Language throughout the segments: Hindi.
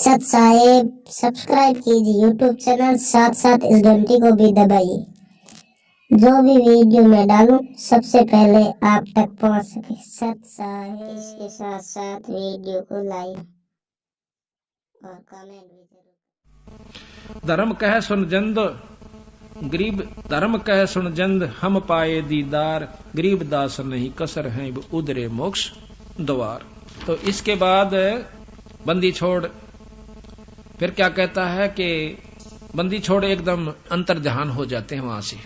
सत साहेब सब्सक्राइब कीजिए यूट्यूब चैनल, साथ साथ इस घंटी को भी दबाइए, जो भी वीडियो मैं डालूं सबसे पहले आप तक पहुंच सके। सत साहेब इसके साथ साथ वीडियो को लाइक और कमेंट भी जरूर। धर्म कह सुन जंद गरीब, धर्म कह सुन जंद हम पाए दीदार, गरीब दास नहीं कसर हैं उदरे मोक्ष द्वार। तो इसके बाद बंदी छोड़ फिर क्या कहता है कि बंदी छोड़ एकदम अंतर्ध्यान हो जाते हैं वहां से,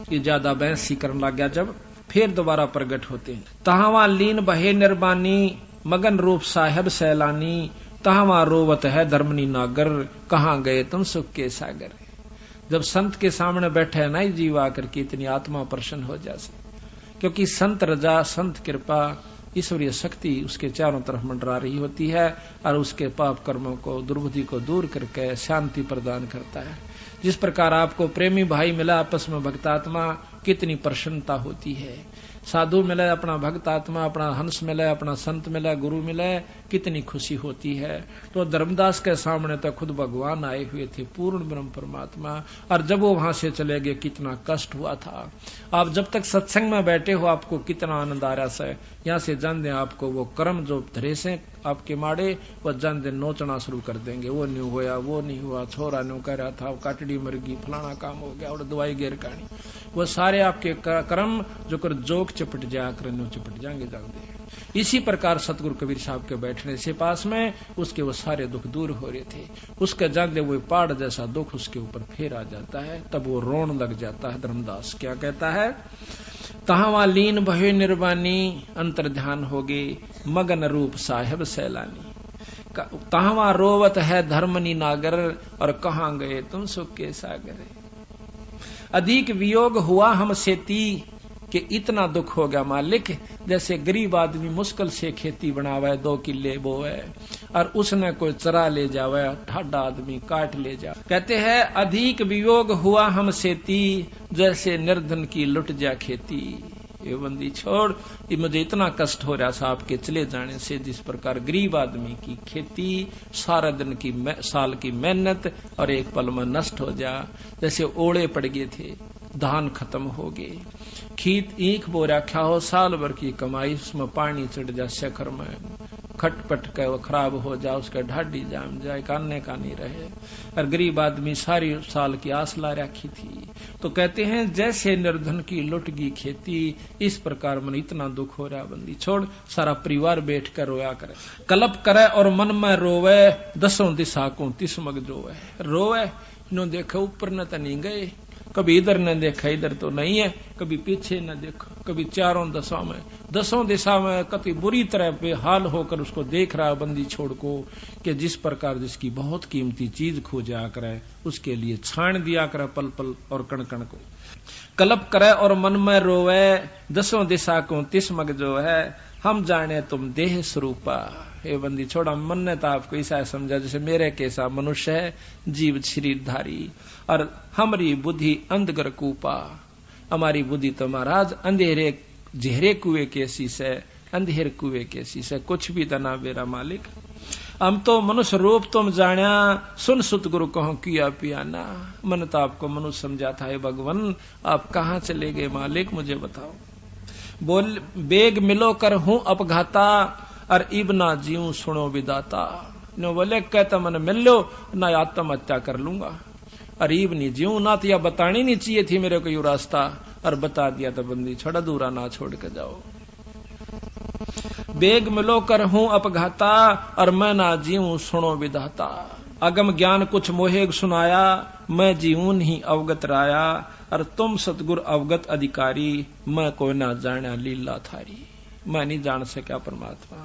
कि ज्यादा बहस ही करने लग गया। जब फिर दोबारा प्रकट होते हैं, तहावा लीन बहे निर्बानी, मगन रूप साहेब सैलानी, तहावा रोवत है धर्मनी नागर, कहां गए तुम सुख के सागर। जब संत के सामने बैठे है ना जीव आकर के, इतनी आत्मा प्रसन्न हो जाए, क्योंकि संत रजा, संत कृपा, ईश्वरीय शक्ति उसके चारों तरफ मंडरा रही होती है और उसके पाप कर्मों को, दुर्बुद्धि को दूर करके शांति प्रदान करता है। जिस प्रकार आपको प्रेमी भाई मिला आपस में भक्तात्मा, कितनी प्रसन्नता होती है। साधु मिले, अपना भक्तात्मा, अपना हंस मिले, अपना संत मिले, गुरु मिले, कितनी खुशी होती है। तो धर्मदास के सामने तो खुद भगवान आए हुए थे, पूर्ण ब्रह्म परमात्मा, और जब वो वहां से चले गए कितना कष्ट हुआ था। आप जब तक सत्संग में बैठे हो आपको कितना आनंद आ रहा है। यहाँ से जान दें आपको वो कर्म जो धरे से आपके माड़े, वो जान दें नोचना शुरू कर देंगे। वो नहीं हुआ, वो नहीं हुआ, छोरा न्यू कह रहा था, काटड़ी मर गई, फलाना काम हो गया और दवाई गेर कहानी। वो सारे आपके कर्म जो कर जोक चपट जाकर न्यू चपट जाएंगे जानते। इसी प्रकार सतगुरु कबीर साहब के बैठने से पास में उसके वो सारे दुख दूर हो रहे थे। उसके जान दे वो पहाड़ जैसा दुख उसके ऊपर फिर आ जाता है, तब वो रोन लग जाता है। धर्मदास क्या कहता है, तहावा लीन भय निर्वाणी, अंतर ध्यान हो गए मगन रूप साहेब सैलानी, तहावा रोवत है धर्मनी नागर, और कहां गए तुम सुख के सागर। अधिक वियोग हुआ हम सेती, कि इतना दुख हो गया मालिक, जैसे गरीब आदमी मुश्किल से खेती बनावे, 2 किल्ले बोए और उसने कोई चरा ले जावे, ठाडा आदमी काट ले जा। कहते हैं अधिक वियोग हुआ हम सेती, जैसे निर्धन की लुट जा खेती। ये बंदी छोड़, ये मुझे इतना कष्ट हो रहा था आपके चले जाने से। जिस प्रकार गरीब आदमी की खेती सारा दिन की साल की मेहनत और एक पल में नष्ट हो जा, जैसे ओले पड़ गए थे, धान खत्म हो गए, खेत ईख बो रखा हो, साल भर की कमाई उसमें पानी चढ़ जा, शेखर में खटपट के वो खराब हो जा, उसका ढाडी जाम जाए, कानने का नहीं रहे, और गरीब आदमी सारी साल की आस ला रखी थी। तो कहते हैं जैसे निर्धन की लुट गई खेती, इस प्रकार मन इतना दुख हो रहा। बंदी छोड़, सारा परिवार बैठ कर रोया करे, कलप करे और मन में रोवे, 10 दिशा को 30 मग जोवे। रोवे नो देखे ऊपर न तो नहीं गए, कभी इधर न देखा, इधर तो नहीं है, कभी पीछे न देखा, कभी चारों दिशा में, 10 दिशा में कति बुरी तरह पे हाल होकर उसको देख रहा बंदी छोड़ को, कि जिस प्रकार जिसकी बहुत कीमती चीज खो जा करे उसके लिए छाण दिया करे पल पल और कण कण को। कलप करे और मन में रोवे, 10 दिशा को 30 मग जो है, हम जाने तुम देह स्वरूपा। हे बंदी छोड़ा, मन ने तो आपको ऐसा समझा जैसे मेरे कैसा मनुष्य है, जीव शरीरधारी, और हमारी बुद्धि अंधगर कूपा। हमारी बुद्धि तो महाराज अंधेरे जहरे कुएं कैसी से, अंधेर कुएं कैसी से, कुछ भी तना मेरा मालिक। हम तो मनुष्य रूप तुम जाना, सुन सुत गुरु कहो किया पियाना। मन तो आपको मनुष्य समझा था, भगवान आप कहाँ चले गए मालिक, मुझे बताओ। बोल बेग मिलो कर हूं अपघाता, और इब ना जीऊं सुनो विदाता। नो बोले कहता मन मिल लो ना आत्महत्या कर लूंगा, और इब नहीं जीऊं ना, तो यह बतानी नहीं चाहिए थी मेरे को यू रास्ता, और बता दिया तो बंदी छोड़ा, दूरा ना छोड़ के जाओ। बेग मिलो कर हूं अपघाता, और मैं ना जीऊं सुनो विधाता। अगम ज्ञान कुछ मोहे सुनाया, मैं जीऊं नहीं अवगत राया, और तुम सतगुर अवगत अधिकारी, मैं कोई ना जाना लीला थारी। मैं नहीं जान सका परमात्मा,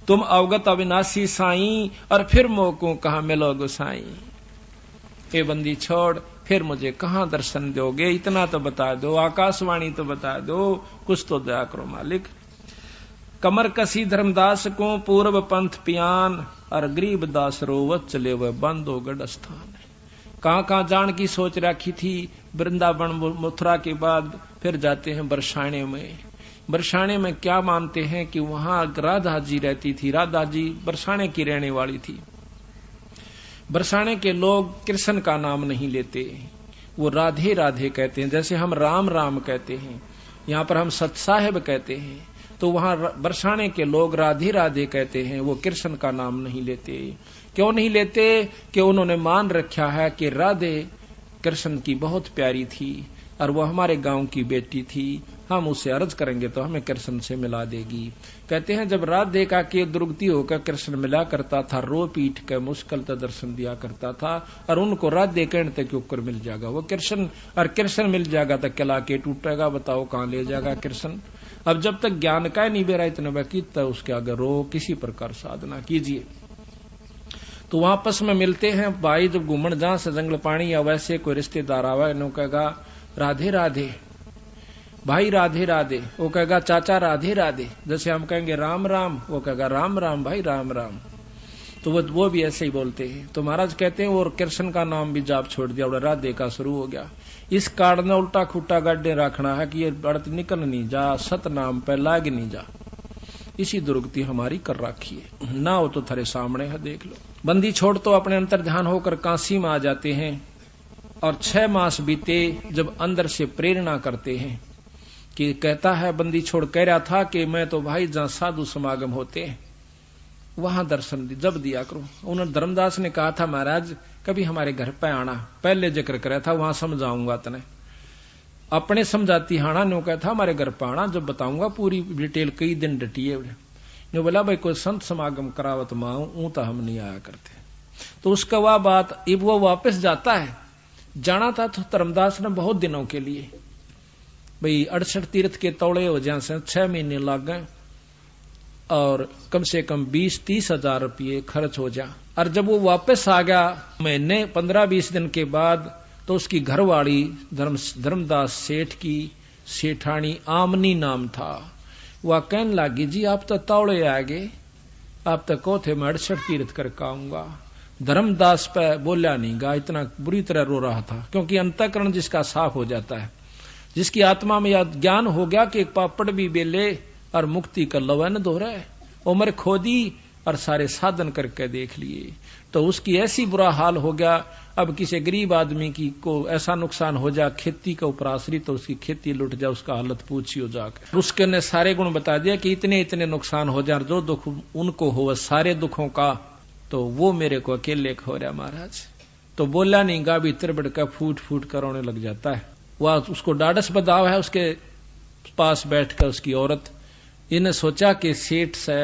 तुम अवगत अविनाशी साईं, और फिर मोको कहां मिलो गोसाई। ए बंदी छोड़, फिर मुझे कहां दर्शन दोगे, इतना तो बता दो, आकाशवाणी तो बता दो, कुछ तो दया करो मालिक। कमर कसी धर्मदास को पूर्व पंथ पियान, और गरीब दास रोवत चले वह बांधो गढ़ स्थान। कहां जान की सोच रखी थी, वृंदावन मथुरा के बाद फिर जाते हैं बरसाने में। बरसाने में क्या मानते हैं कि वहां राधा जी रहती थी, राधा जी बरसाने की रहने वाली थी। बरसाने के लोग कृष्ण का नाम नहीं लेते, वो राधे राधे कहते हैं। जैसे हम राम राम कहते हैं, यहाँ पर हम सत साहेब कहते हैं, तो वहां बरसाने के लोग राधे राधे कहते हैं, वो कृष्ण का नाम नहीं लेते। क्यों नहीं लेते? कि उन्होंने मान रखा है कि राधे कृष्ण की बहुत प्यारी थी और वो हमारे गांव की बेटी थी, हम उसे अर्ज करेंगे तो हमें कृष्ण से मिला देगी। कहते हैं जब राधे का के दुर्गति होकर कृष्ण मिला करता था, रो पीट कर मुश्किल तक दर्शन दिया करता था, और उनको राधे कहने तक ऊपर मिल जाएगा वो कृष्ण, और कृष्ण मिल जाएगा तो किला के टूटेगा, बताओ कहां ले जाएगा कृष्ण। अब जब तक ज्ञान का नहीं बेरा इतना बाकी, तब उसके आगे रो किसी प्रकार साधना कीजिए। तो वहां आपस में मिलते हैं भाई, जब घूमन जहां से जंगल पानी या वैसे कोई रिश्तेदार आवा, इन्हों कहेगा राधे राधे भाई, राधे राधे। वो कहेगा चाचा राधे राधे। जैसे हम कहेंगे राम राम, वो कहेगा राम राम भाई, राम राम। तो वो भी ऐसे ही बोलते हैं। तो महाराज कहते हैं और कृष्ण का नाम भी जाप छोड़ दिया और राधे का शुरू हो गया। इस कारण ने उल्टा खुट्टा गड्ढे रखना है कि ये बढ़त निकल नहीं जा, सत नाम पे लाग नहीं जा। इसी दुर्गति हमारी कर रखी है, ना हो तो थारे सामने है, देख लो। बंदी छोड़ तो अपने अंतर ध्यान होकर काशी में आ जाते हैं, और 6 मास बीते जब अंदर से प्रेरणा करते हैं कि कहता है बंदी छोड़ कह रहा था कि मैं तो भाई जहां साधु समागम होते हैं वहां दर्शन जब दिया करूं। उन्होंने धर्मदास ने कहा था महाराज कभी हमारे घर पे आना, पहले जिक्र कराया था, वहां समझाऊंगा तने। अपने समझाती हाना ने कहा था हमारे घर पे आना, जब बताऊंगा पूरी डिटेल, कई दिन डटिए ने बोला भाई कोई संत समागम करावत माऊ तो हम नहीं आया करते। तो उसका वह बात, अब वो वापस जाता है, जाना था तो धर्मदास ने बहुत दिनों के लिए भाई 68 तीर्थ के तौड़े हो जाए से 6 महीने लग गए और कम से कम 20-30 हजार रुपये खर्च हो जा। और जब वो वापस आ गया महीने 15-20 दिन के बाद, तो उसकी घरवाली धर्मदास सेठ की सेठानी आमनी नाम था, वह कहने लगी जी आप तो तौड़े आ गए, आप तो को थे मैं 68 तीर्थ करके आऊंगा। धर्मदास पे बोला नहीं गा, इतना बुरी तरह रो रहा था, क्योंकि अंतःकरण जिसका साफ हो जाता है, जिसकी आत्मा में यह ज्ञान हो गया कि एक पापड़ भी बेले और मुक्ति का लवन दोहरा है, उम्र खोदी और सारे साधन करके देख लिए, तो उसकी ऐसी बुरा हाल हो गया। अब किसी गरीब आदमी की को ऐसा नुकसान हो जा, खेती का ऊपर आश्रित, तो उसकी खेती लुट जा, उसका हालत पूछियो जाकर। उसके ने सारे गुण बता दिया कि इतने इतने नुकसान हो जा, जो दुख उनको हो सारे दुखों का तो वो मेरे को अकेले खो रहा महाराज। तो बोला नहीं गा, भीतर बढ़कर फूट फूट कर रोने लग जाता है। वह उसको डाडस बदाव है, उसके पास बैठकर उसकी औरत, इन्हें सोचा कि सेठ से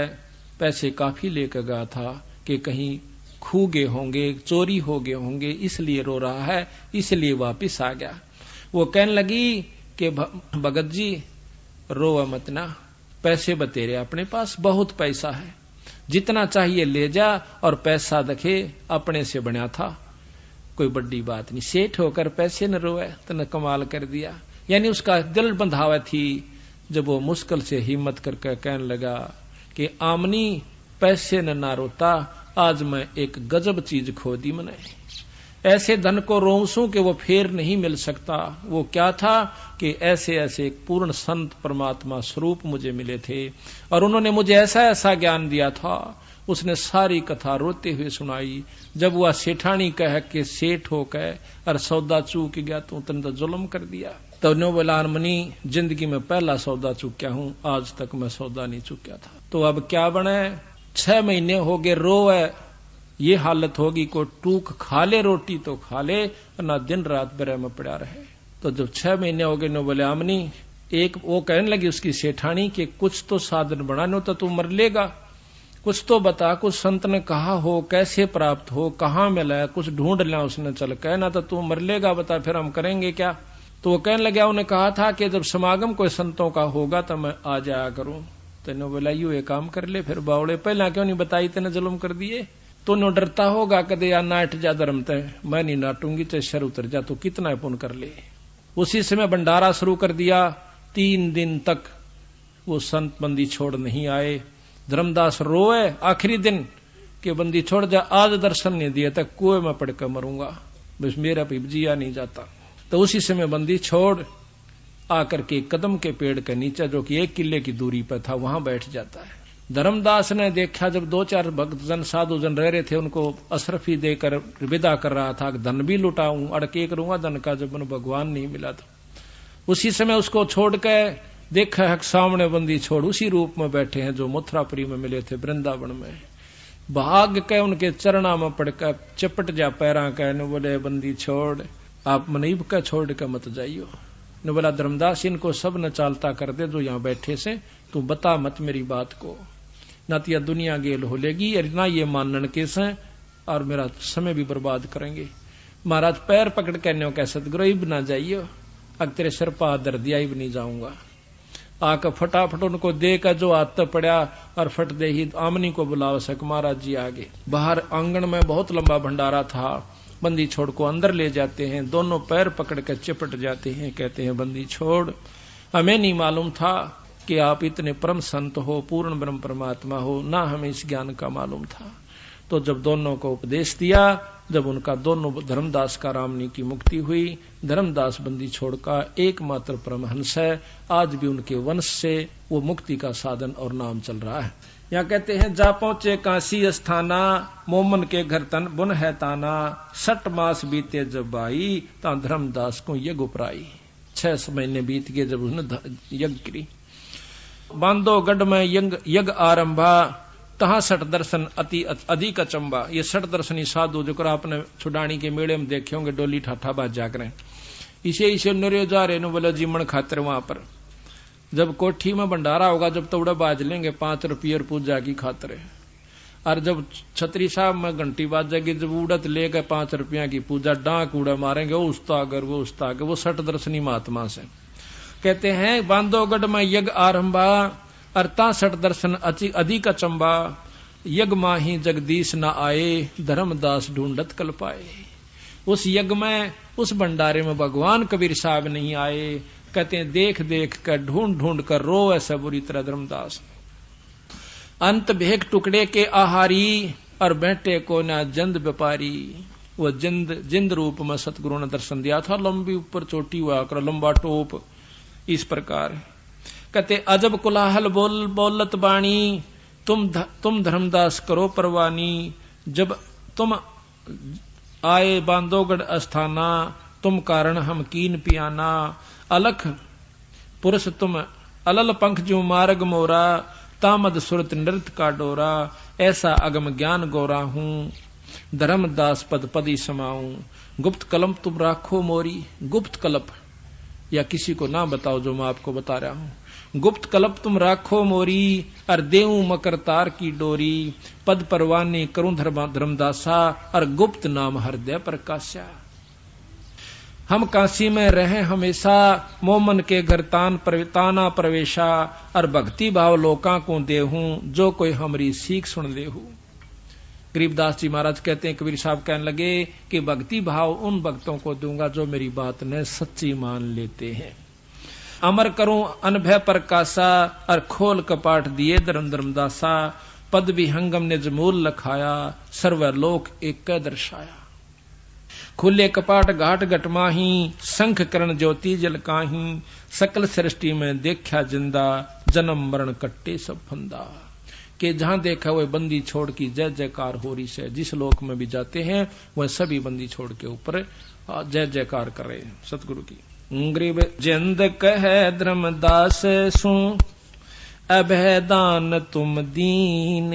पैसे काफी लेकर गया था कि कहीं खू गए होंगे, चोरी हो गए होंगे, इसलिए रो रहा है, इसलिए वापिस आ गया। वो कहने लगी कि भगत जी रो मत ना, पैसे बतेरे अपने पास बहुत पैसा है, जितना चाहिए ले जा, और पैसा देखे अपने से बना था, कोई बड़ी बात नहीं, सेठ होकर पैसे न रोए, तो कमाल कर दिया। यानी उसका दिल बंधावा थी। जब वो मुश्किल से हिम्मत करके कहने लगा कि आमनी पैसे न ना रोता, आज मैं एक गजब चीज खो दी मैंने, ऐसे धन को रोंसू कि वो फेर नहीं मिल सकता। वो क्या था कि ऐसे ऐसे एक पूर्ण संत परमात्मा स्वरूप मुझे मिले थे, और उन्होंने मुझे ऐसा ऐसा ज्ञान दिया था। उसने सारी कथा रोते हुए सुनाई। जब वह सेठानी कह के सेठ हो कह और सौदा चूक गया तो तुमने तो जुल्म कर दिया। तो नो बोला मनी जिंदगी में पहला सौदा चूक्या हूं, आज तक मैं सौदा नहीं चूक्या था। तो अब क्या बने, 6 महीने हो गए रोए, ये हालत होगी को टूक खा ले रोटी तो खा ले, ना दिन रात बेरे में पड़ा रहे। तो जब 6 महीने हो गए नो बोले आमनी, एक वो कहने लगी उसकी सेठानी कि कुछ तो साधन बनाने तो तू मर लेगा, कुछ तो बता, कुछ संत ने कहा हो, कैसे प्राप्त हो, कहाँ मिला, कुछ ढूंढ लिया उसने, चल कहना तो तू मर लेगा, बता फिर हम करेंगे क्या। तो वो कहने लगा उन्हें कहा था कि जब समागम कोई संतों का होगा तो मैं आ जाया करूं। तो बोला यू ये काम कर ले, फिर बावड़े पहला क्यों नहीं बताई, तेने जुल्म कर दिए। तो नो डरता होगा कदे या नाट जा धर्म तय, मैं नहीं नाटूंगी, चाहे शर उतर जा, तो कितना पुण्य कर ले। उसी समय भंडारा शुरू कर दिया। 3 दिन तक वो संत बंदी छोड़ नहीं आए। धर्मदास रोए आखिरी दिन कि बंदी छोड़ जा, आज दर्शन नहीं दिया तक कुएं में पड़कर मरूंगा, बस मेरा जिया नहीं जाता। तो उसी समय बंदी छोड़ आकर के कदम के पेड़ के नीचे, जो कि 1 किले की दूरी पर था, वहां बैठ जाता है। धर्मदास ने देखा जब 2-4 भक्तजन साधुजन रह रहे थे, उनको अशरफी देकर विदा कर रहा था, धन भी लुटाऊं, अड़के करूंगा धन का, जब उन्हें भगवान नहीं मिला था। उसी समय उसको छोड़ के देखा है सामने बंदी छोड़ उसी रूप में बैठे हैं जो मथुरापुरी में मिले थे वृंदावन में। भाग के उनके चरणा में पड़कर चपट जा पैरा कह न बोले बंदी छोड़, आप मनीब का छोड़ के मत जाइयो। न बोला धर्मदास इनको सब न चालता कर दे जो यहाँ बैठे से, तू बता मत मेरी बात को, ना तो यह दुनिया गेल हो लेगी और ना ये मानन केस है और मेरा समय भी बर्बाद करेंगे। महाराज पैर पकड़ के न्यो कह सतगुरु इब ना जाइयो, अग तेरे सिर पा दर दिया इब नहीं जाऊंगा। आकर फटाफट उनको देकर जो हाथ पड़ा और फट दे ही आमनी को बुलावा सक महाराज जी आगे। बाहर आंगन में बहुत लंबा भंडारा था, बंदी छोड़ को अंदर ले जाते हैं, दोनों पैर पकड़ कर चिपट जाते हैं, कहते हैं बंदी छोड़, हमें नहीं मालूम था कि आप इतने परम संत हो, पूर्ण ब्रह्म परमात्मा हो, ना हमें इस ज्ञान का मालूम था। तो जब दोनों को उपदेश दिया, जब उनका दोनों धर्मदास का रामनी की मुक्ति हुई, धर्मदास बंदी छोड़ का एकमात्र परमहंस है, आज भी उनके वंश से वो मुक्ति का साधन और नाम चल रहा है। यहाँ कहते हैं जा पहुंचे काशी अस्थाना, मोमन के घर तन बुन है ताना, 6 मास बीते जब आई, ता धर्मदास को यज्ञ उपराई। 6 महीने बीत गए जब उसने यज्ञ करी। बांधो गढ़ में यज्ञ आरंभा, तहां 6 दर्शन अति अधिक अचंबा। ये 6 दर्शनी साधु जो आपने छुडानी के मेले में देखे होंगे, डोली ठाठा बाजा करें, इसे नरे जा रहे नो बोला जीवन खातिर। वहां पर जब कोठी में भंडारा होगा, जब तोड़ा बाज लेंगे 5 रुपये पूजा की खातिर, और जब छतरी साहब में घंटी बाजेगी, जब उड़त लेकर 5 रुपया की पूजा, डांक उड़ा मारेंगे, वो उस्तागर वो उस्तागर, वो 6 दर्शनी महात्मा से कहते हैं। बांधोगढ़ में यज्ञ आरंभा, अरता 6 दर्शन अधिक अचंबा, यज्ञ माही जगदीश न आए, धर्मदास ढूंढत कल पाए। उस यज्ञ में, उस भंडारे में भगवान कबीर साहब नहीं आए। कहते हैं देख देख कर ढूंढ ढूंढ कर रो ऐसा बुरी तरह धर्मदास। अंत भेक टुकड़े के आहारी, और बैठे को ना जंद व्यापारी। वो जिंद रूप में सतगुरु ने दर्शन दिया था, लंबी ऊपर चोटी हुआ कर, लंबा टोप, इस प्रकार। कहते अजब कुलाहल बोलत बाणी, तुम धर्मदास करो परवानी। जब तुम आए बांधोगढ़ अस्थाना, तुम कारण हम कीन पियाना। अलख पुरुष तुम अलल पंख जो मार्ग मोरा, तामद सुरत नृत्य का डोरा। ऐसा अगम ज्ञान गोरा हूं, धर्मदास पद पदी समाऊं। गुप्त कलम तुम राखो मोरी, गुप्त कलप या किसी को ना बताओ जो मैं आपको बता रहा हूं। गुप्त कलप तुम राखो मोरी, और देऊं मकर तार की डोरी। पद परवानी करूं धर्मदासा, और गुप्त नाम हृदय प्रकाशा। हम काशी में रहे हमेशा, मोमन के घर ताना प्रवेशा। और भक्ति भाव लोका को देहूं, जो कोई हमारी सीख सुन लेहू। गरीबदास जी महाराज कहते हैं, कबीर साहब कहने लगे कि भक्ति भाव उन भक्तों को दूंगा जो मेरी बात ने सच्ची मान लेते हैं। अमर करूं अनभय प्रकाशा, और खोल कपाट दिए धर्मदासा। पद भी हंगम ने जमूल लखाया, सर्वलोक एक दर्शाया। खुले कपाट घाट घटमाही, शंख करण ज्योति जलकाही। सकल सृष्टि में देखा जिंदा, जन्म मरण कट्टे सब फंदा। कि जहां देखा वह बंदी छोड़ की जय जयकार हो रही से। जिस लोक में भी जाते हैं वह सभी बंदी छोड़ के ऊपर जय जयकार कर रहे हैं सतगुरु की। गरीब जिंद कह धर्मदास सु, अभय दान तुम दीन।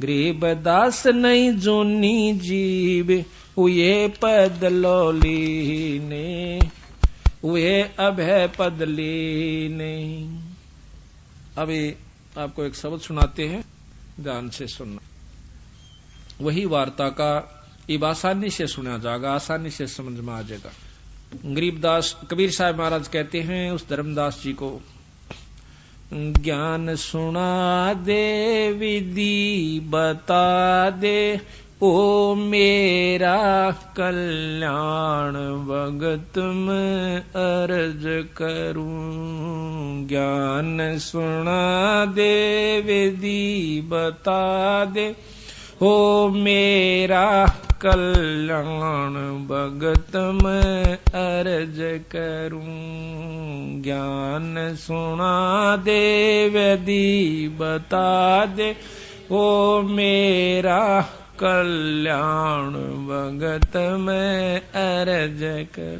गरीब दास नहीं जोनी जीव, उये पद लोलीने। उये अभय पद लीने। अभी आपको एक शब्द सुनाते हैं, ध्यान से सुनना। वही वार्ता का इब आसानी से सुना जाएगा, आसानी से समझ में आ जाएगा। गरीबदास कबीर साहब महाराज कहते हैं उस धर्मदास जी को, ज्ञान सुना दे विधि बता दे, ओ मेरा कल्याण भगत में अर्ज करूं। ज्ञान सुना दे विधि बता दे, ओ मेरा कल्याण भगत मैं अर्ज करूं। ज्ञान सुना दे वेदी बता दे ओ मेरा कल्याण भगत मैं अर्ज कर।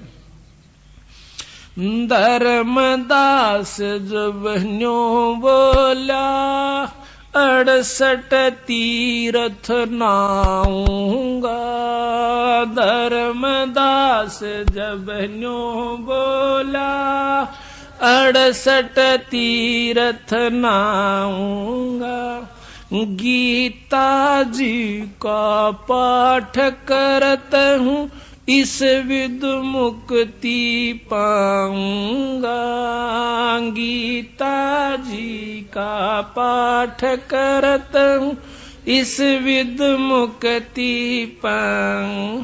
धर्मदास जब न्यों बोला 68 तीर्थ नाऊंगा। धर्मदास जब न्यों बोला 68 तीर्थ नाऊंगा। गीता जी का पाठ करत हूँ इस विद मुक्ति पाऊंगा। गीता जी का पाठ करत हूँ इस विद मुक्ति पाऊं।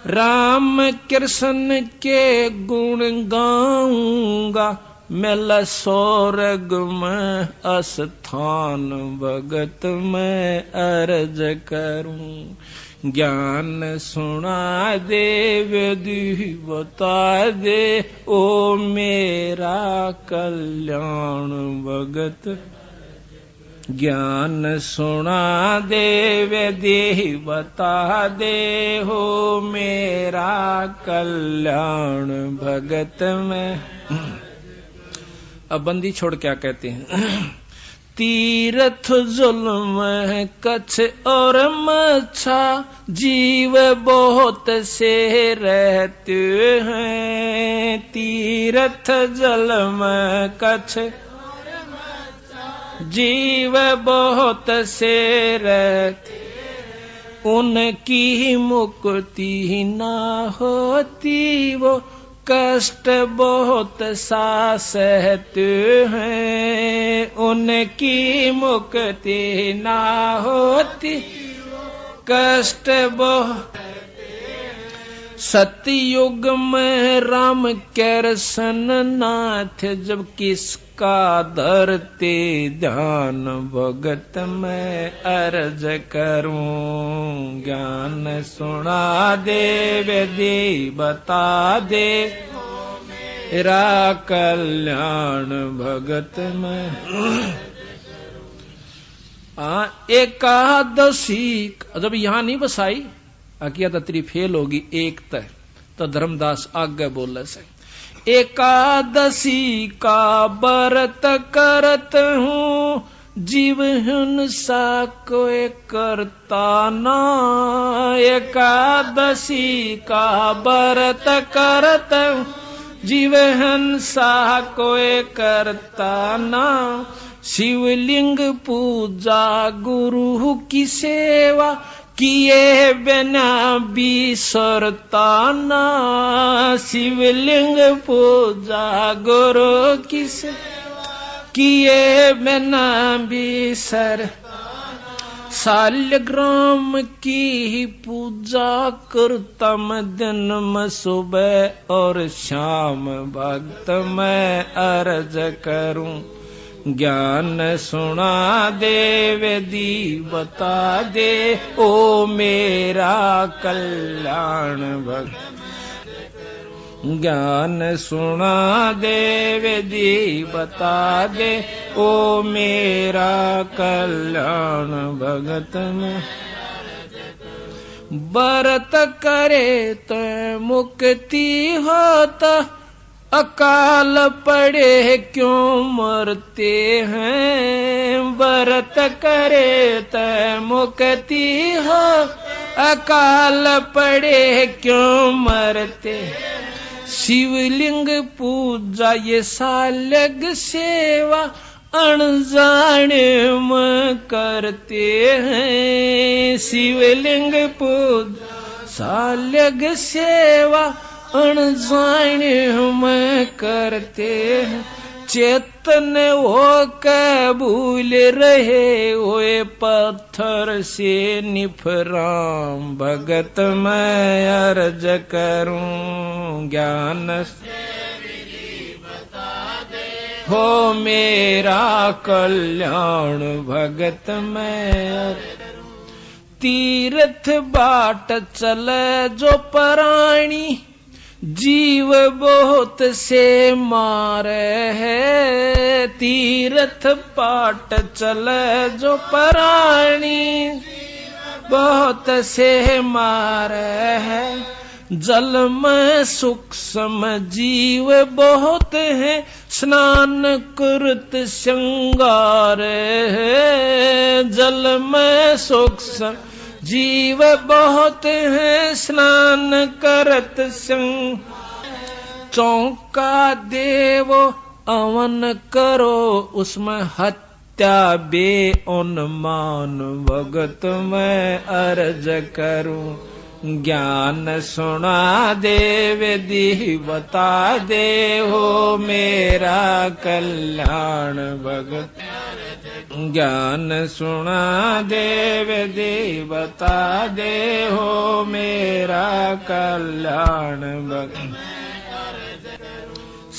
राम कृष्ण के गुण गाऊंगा मैं स्वर्ग में अस्थान भगत मैं अर्ज करूं। ज्ञान सुना दे वेदी बता दे ओ मेरा कल्याण भगत। ज्ञान सुना दे वेदी बता दे हो मेरा कल्याण भगत में। अब बंदी छोड़ क्या कहते हैं। तीर्थ जुल्म कच्छ और मच्छा जीव बहुत से रहते हैं। तीर्थ जुल्म कच्छ जीव बहुत से रहते उनकी मुक्ति ना होती वो कष्ट बहुत सा सहते हैं। उनकी मुक्ति ना होती कष्ट बहुत। सतयुग में राम कृष्ण नाथ जब किसका धरते ध्यान भगत मैं अर्ज करूं। ज्ञान सुना दे वेदी बता दे मेरा कल्याण भगत में। एकादशी जब यहाँ नहीं बसाई अकिया तत्री फेल होगी एक तय तो धर्मदास आगे बोले से। एकादशी का व्रत करत हूँ जीव हिंसा कोई करता ना। एकादशी का व्रत करत हूँ जीव हिंसा कोई करता ना। शिवलिंग पूजा गुरु की सेवा किए बिना बिसरता ना। शिवलिंग पूजा गुरु की सेवा किए बिना बिसर। शालिग्राम की पूजा करता मैं दिन में सुबह और शाम भक्त मैं अर्ज करूं। ज्ञान सुना दे वेदी बता दे ओ मेरा कल्याण भगत। ज्ञान सुना दे वेदी बता दे ओ मेरा कल्याण भगत में। व्रत करे तो मुक्ति होता अकाल पड़े क्यों मरते हैं। व्रत करे तो मुक्ति हो अकाल पड़े क्यों मरते। शिवलिंग पूजा ये सालग सेवा अनजाने में करते हैं। शिवलिंग पूजा सालग सेवा अनजाने में करते हैं। चेतन वो कबूल रहे ओए पत्थर से निफराम भगत मैं अर्ज करूं। ज्ञान हो मेरा कल्याण भगत मैं। तीर्थ बाट चले जो प्राणी, जीव बहुत से मारे है। तीर्थ बाट चले जो प्राणी, बहुत से मारे है। जल में सूक्ष्म जीव बहुत है, स्नान करत श्रृंगार है। जल में सूक्ष्म जीव बहुत है, स्नान करत संग। चौका देवो अवन करो, उसमें हत्या बे उन्मान। भगत मैं अर्ज करूं, ज्ञान सुना देव दी बता दे हो मेरा कल्याण। भगत ज्ञान सुना देव दे बता दे हो मेरा कल्याण। भगत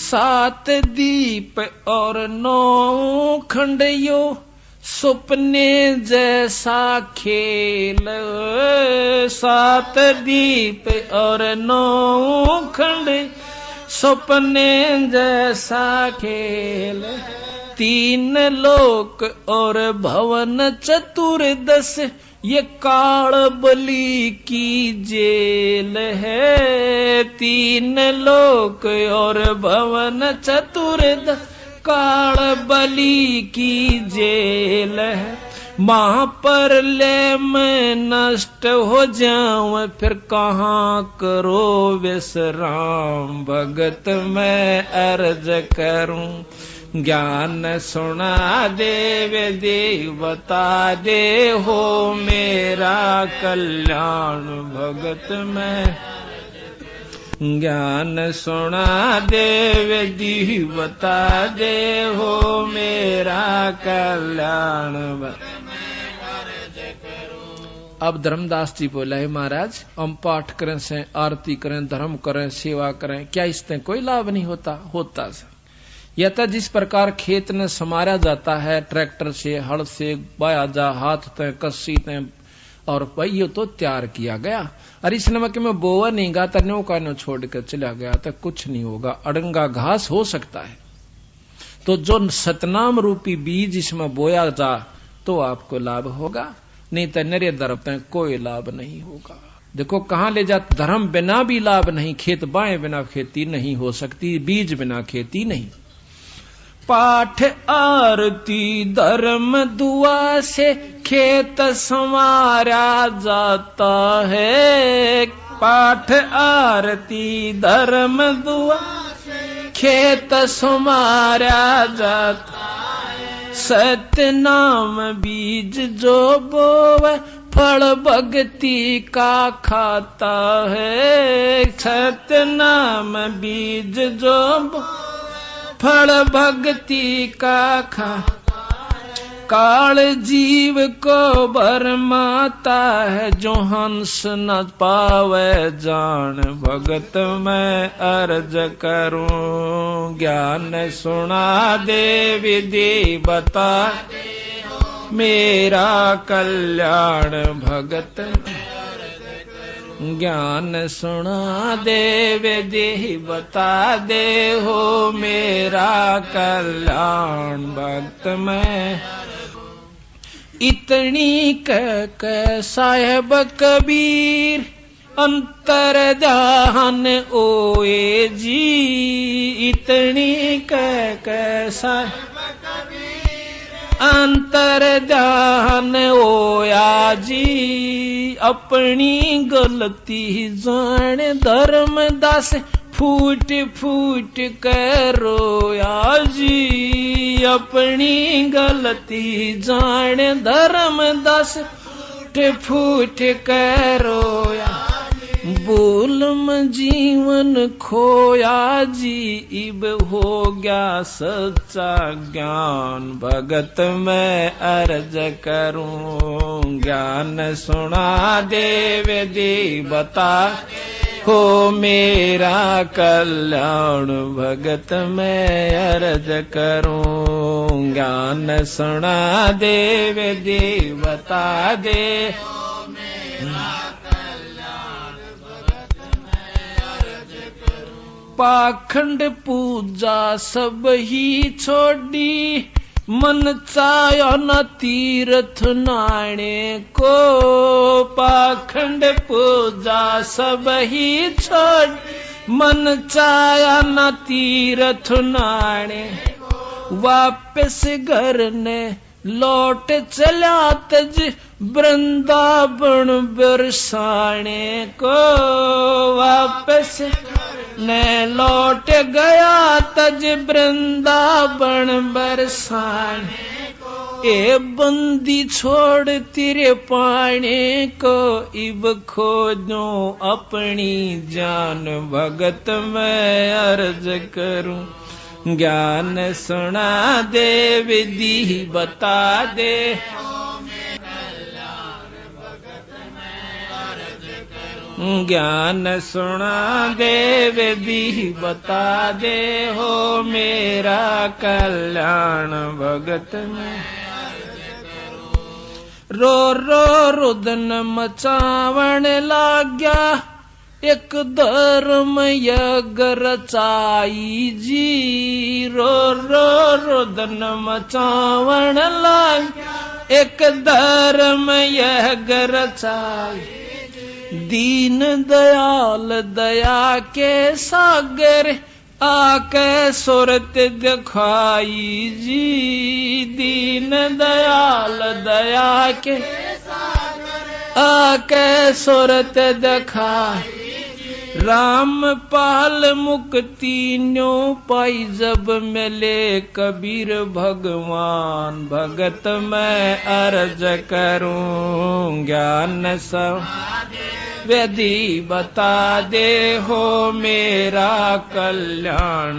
7 दीप और 9 खंडियो, सुपने जैसा खेल। 7 दीप और 9 खंड, सुपने जैसा खेल। 3 लोक और भवन चतुर्दश, ये काल बलि की जेल है। 3 लोक और भवन चतुर्दश, काल बलि की जेल है। महाप्रलय में नष्ट हो जाऊं, फिर कहाँ करो विश्राम। भगत मैं अर्ज करूं, ज्ञान सुना देव दे बता दे हो मेरा कल्याण। भगत मैं ज्ञान सुना देव दी बता दे हो मेरा कल्याण। अब धर्मदास जी बोला है, महाराज हम पाठ करें से, आरती करें, धर्म करें, सेवा करें, क्या इससे कोई लाभ नहीं होता? होता सर। यह तो जिस प्रकार खेत में समारा जाता है, ट्रैक्टर से, हल से बाया जा, हाथ तय कस्सी तय और पहियो तो तैयार किया गया। और इस नमक में बोआ नहीं गा, तन्यों का नो छोड़कर चला गया तो कुछ नहीं होगा, अड़ंगा घास हो सकता है। तो जो सतनाम रूपी बीज इसमें बोया जा तो आपको लाभ होगा, नहीं तो नरे दर्प में कोई लाभ नहीं होगा। देखो कहां ले जा, धर्म बिना भी लाभ नहीं, खेत बाए बिना खेती नहीं हो सकती, बीज बिना खेती नहीं। पाठ आरती धर्म दुआ से खेत संवारा जाता है। पाठ आरती धर्म दुआ खेत संवारा जाता है। सत्य नाम बीज जो बोवे, फल भक्ति का खाता है। सत्य नाम बीज जो फल भक्ति का खा। काल जीव को भरमाता है, जो हंस न पावे जान। भगत मैं अर्ज करूं, ज्ञान सुना दे विधि बता मेरा कल्याण। भगत ज्ञान सुना दे विधि बता दे हो मेरा कल्याण। भक्त मैं इतनी कह साहेब कबीर, अंतर ध्यान ओए जी। इतनी कह साहेब अंतर ध्यान ओया जी। अपनी गलती जान धर्मदास, फूट फूट कर रोया जी। अपनी गलती जान धर्मदास, फूट फूट कर रोया। बोल में जीवन खोया जी, इब हो गया सच्चा ज्ञान। भगत मैं अर्ज करूं, ज्ञान सुना देव दे बता हो मेरा कल्याण। भगत मैं अर्ज करूं, ज्ञान सुना देव दे बता दे पाखंड पूजा सब ही छोड़ी, मन चाया न तीर्थ नाणे को। पाखंड पूजा सब ही छोड़ी, मन चाया न तीर्थ नाणे। वापस घर ने लौट चला तज, वृंदावन बरसाने को। वापस ने लौट गया तज, वृंदावन बरसाने को। ए बंदी छोड़ तेरे पाने को, इब खोजो अपनी जान। भगत मैं अर्ज करूं, ज्ञान सुना दे, विधि बता दे। ज्ञान सुना दे, विधि बता दे, हो मेरा कल्याण भगत में। रो रो रुदन मचावण लाग्या, एक धर्म यज्ञ रचाई जी। रो रो रुदन मचावण लाग्या, एक धर्म यज्ञ रचाई। दीन दयाल दया के सागर, आके सुरत दिखाई जी। दीन दयाल दया के सागर, आके सुरत दिखाई। राम पाल मुक्ति न्यो पाई, जब मिले कबीर भगवान। भगत मैं अर्ज करूं, ज्ञान सब विधि बता दे, हो मेरा कल्याण।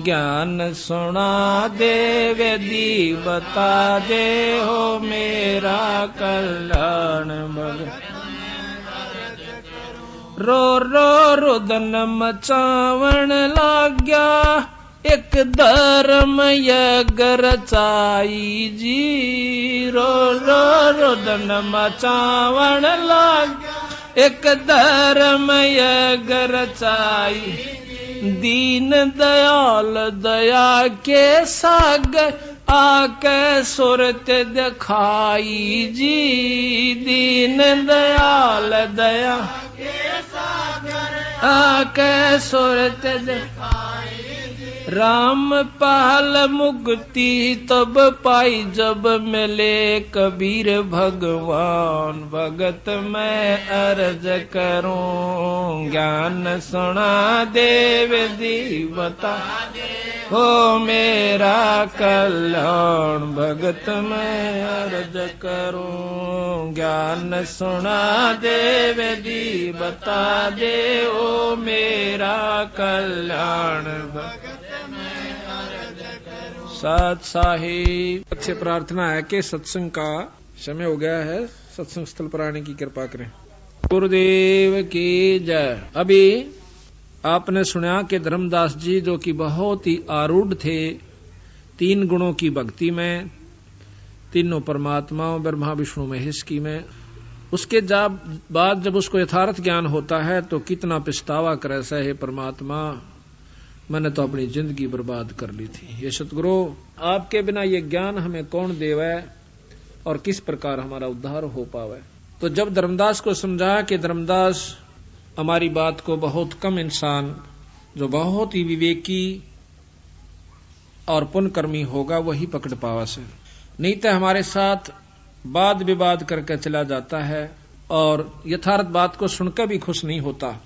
ज्ञान सुना दे, विधि बता दे, हो मेरा कल्याण भगत। रो रो रुदन मचावण लाग्या, एक धर्म यज्ञ रचाई जी। रो रो रुदन मचावण लाग्या, एक धर्म यज्ञ रचाई। दीन दयाल दया के सागर, आके सुरत दिखाई जी। दीन दयाल दया के सागर, आके सुरत दिखाई। राम पाल मुक्ति तब पाई, जब मिले कबीर भगवान। भगत मैं अर्ज करूं, ज्ञान सुना दे, विधि बता दे, हो मेरा कल्याण। भगत मैं अर्ज करूं, ज्ञान सुना दे, विधि बता दे, ओ मेरा कल्याण। साथ साहिब से प्रार्थना है कि सत्संग का समय हो गया है, सत्संग स्थल पर आने की कृपा करें। गुरुदेव की जय। अभी आपने सुना कि धर्मदास जी जो कि बहुत ही आरूढ़ थे 3 गुणों की भक्ति में, तीनों परमात्माओं ब्रह्मा विष्णु महेश की में, उसके बाद जब उसको यथार्थ ज्ञान होता है तो कितना पछतावा करे, हे परमात्मा मैंने तो अपनी जिंदगी बर्बाद कर ली थी। ये सतगुरु आपके बिना ये ज्ञान हमें कौन देवे और किस प्रकार हमारा उद्धार हो पावे। तो जब धर्मदास को समझा कि धर्मदास हमारी बात को बहुत कम इंसान जो बहुत ही विवेकी और पुण्यकर्मी होगा वही पकड़ पावा से, नहीं तो हमारे साथ वाद विवाद करके चला जाता है और यथार्थ बात को सुनकर भी खुश नहीं होता।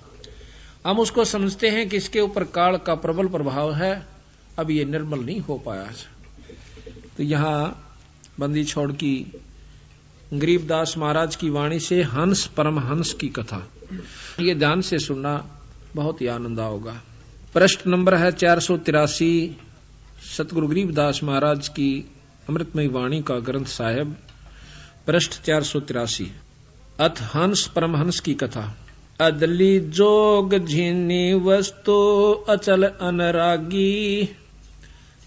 हम उसको समझते हैं कि इसके ऊपर काल का प्रबल प्रभाव है, अब ये निर्मल नहीं हो पाया। तो यहाँ बंदी छोड़ की गरीबदास महाराज की वाणी से हंस परमहंस की कथा, ये ध्यान से सुनना बहुत ही आनंद आओगा। प्रश्न नंबर है 483, सतगुरु गरीबदास महाराज की अमृतमयी वाणी का ग्रंथ साहेब, पृष्ठ 483। अथ हंस परमहंस की कथा। अदली जोग झीनी वस्तु अचल अनरागी,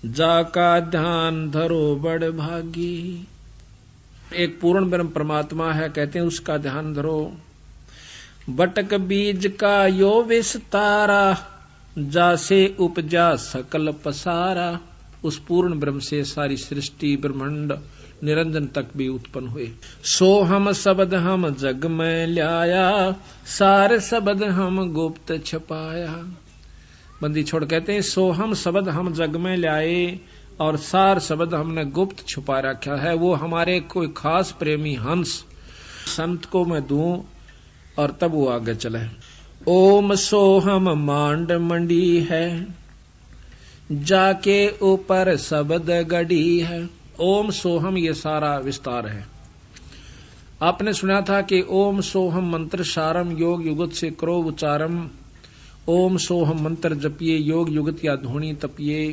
जाका ध्यान धरो बड़ भागी। एक पूर्ण ब्रह्म परमात्मा है, कहते हैं उसका ध्यान धरो। बटक बीज का यो विस्तारा, जासे उपजा सकल पसारा। उस पूर्ण ब्रह्म से सारी सृष्टि ब्रह्मांड निरंजन तक भी उत्पन्न हुए। सो हम शब्द हम जग में ल्याया, सार शब्द हम गुप्त छपाया। बंदी छोड़ कहते हैं सो हम शब्द हम जग में ल्याए और सार शब्द हमने गुप्त छुपा रखा है। वो हमारे कोई खास प्रेमी हंस संत को मैं दूं और तब वो आगे चले। ओम सोहम मांड मंडी है, जाके ऊपर शब्द गड़ी है। ओम सोहम ये सारा विस्तार है। आपने सुना था कि ओम सोहम मंत्र सारम योग युगत से करो उच्चारम। ओम सोहम मंत्र जपिए योग युगत या धुनी तपिए।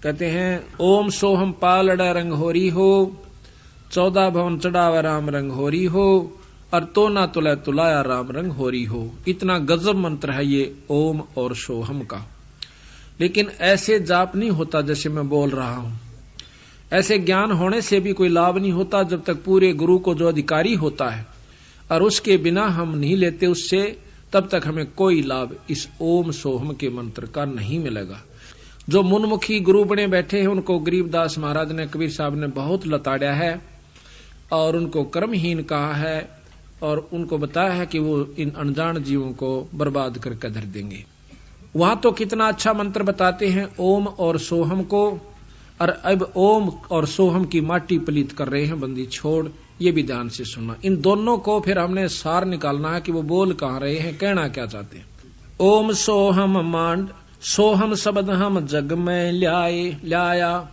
कहते हैं ओम सोहम पालड़ा रंग होरी हो, 14 भवन चढ़ावा राम रंग होरी हो, और तो ना तुला तुलाया राम रंग होरी हो। इतना गजब मंत्र है ये ओम और सोहम का। लेकिन ऐसे जाप नहीं होता जैसे मैं बोल रहा हूं। ऐसे ज्ञान होने से भी कोई लाभ नहीं होता जब तक पूरे गुरु को जो अधिकारी होता है और उसके बिना हम नहीं लेते उससे, तब तक हमें कोई लाभ इस ओम सोहम के मंत्र का नहीं मिलेगा। जो मुनमुखी गुरु बने बैठे हैं उनको गरीबदास महाराज ने, कबीर साहब ने बहुत लताड़िया है और उनको कर्महीन कहा है और उनको बताया है कि वो इन अनजान जीवों को बर्बाद करके धर देंगे। वहां तो कितना अच्छा मंत्र बताते हैं ओम और सोहम को, और अब ओम और सोहम की माटी पलीत कर रहे हैं। बंदी छोड़ ये भी ध्यान से सुनना। इन दोनों को फिर हमने सार निकालना है कि वो बोल कहां रहे हैं, कहना क्या चाहते हैं। ओम सोहम मांड, सोहम शब्द हम जग में ल्याया,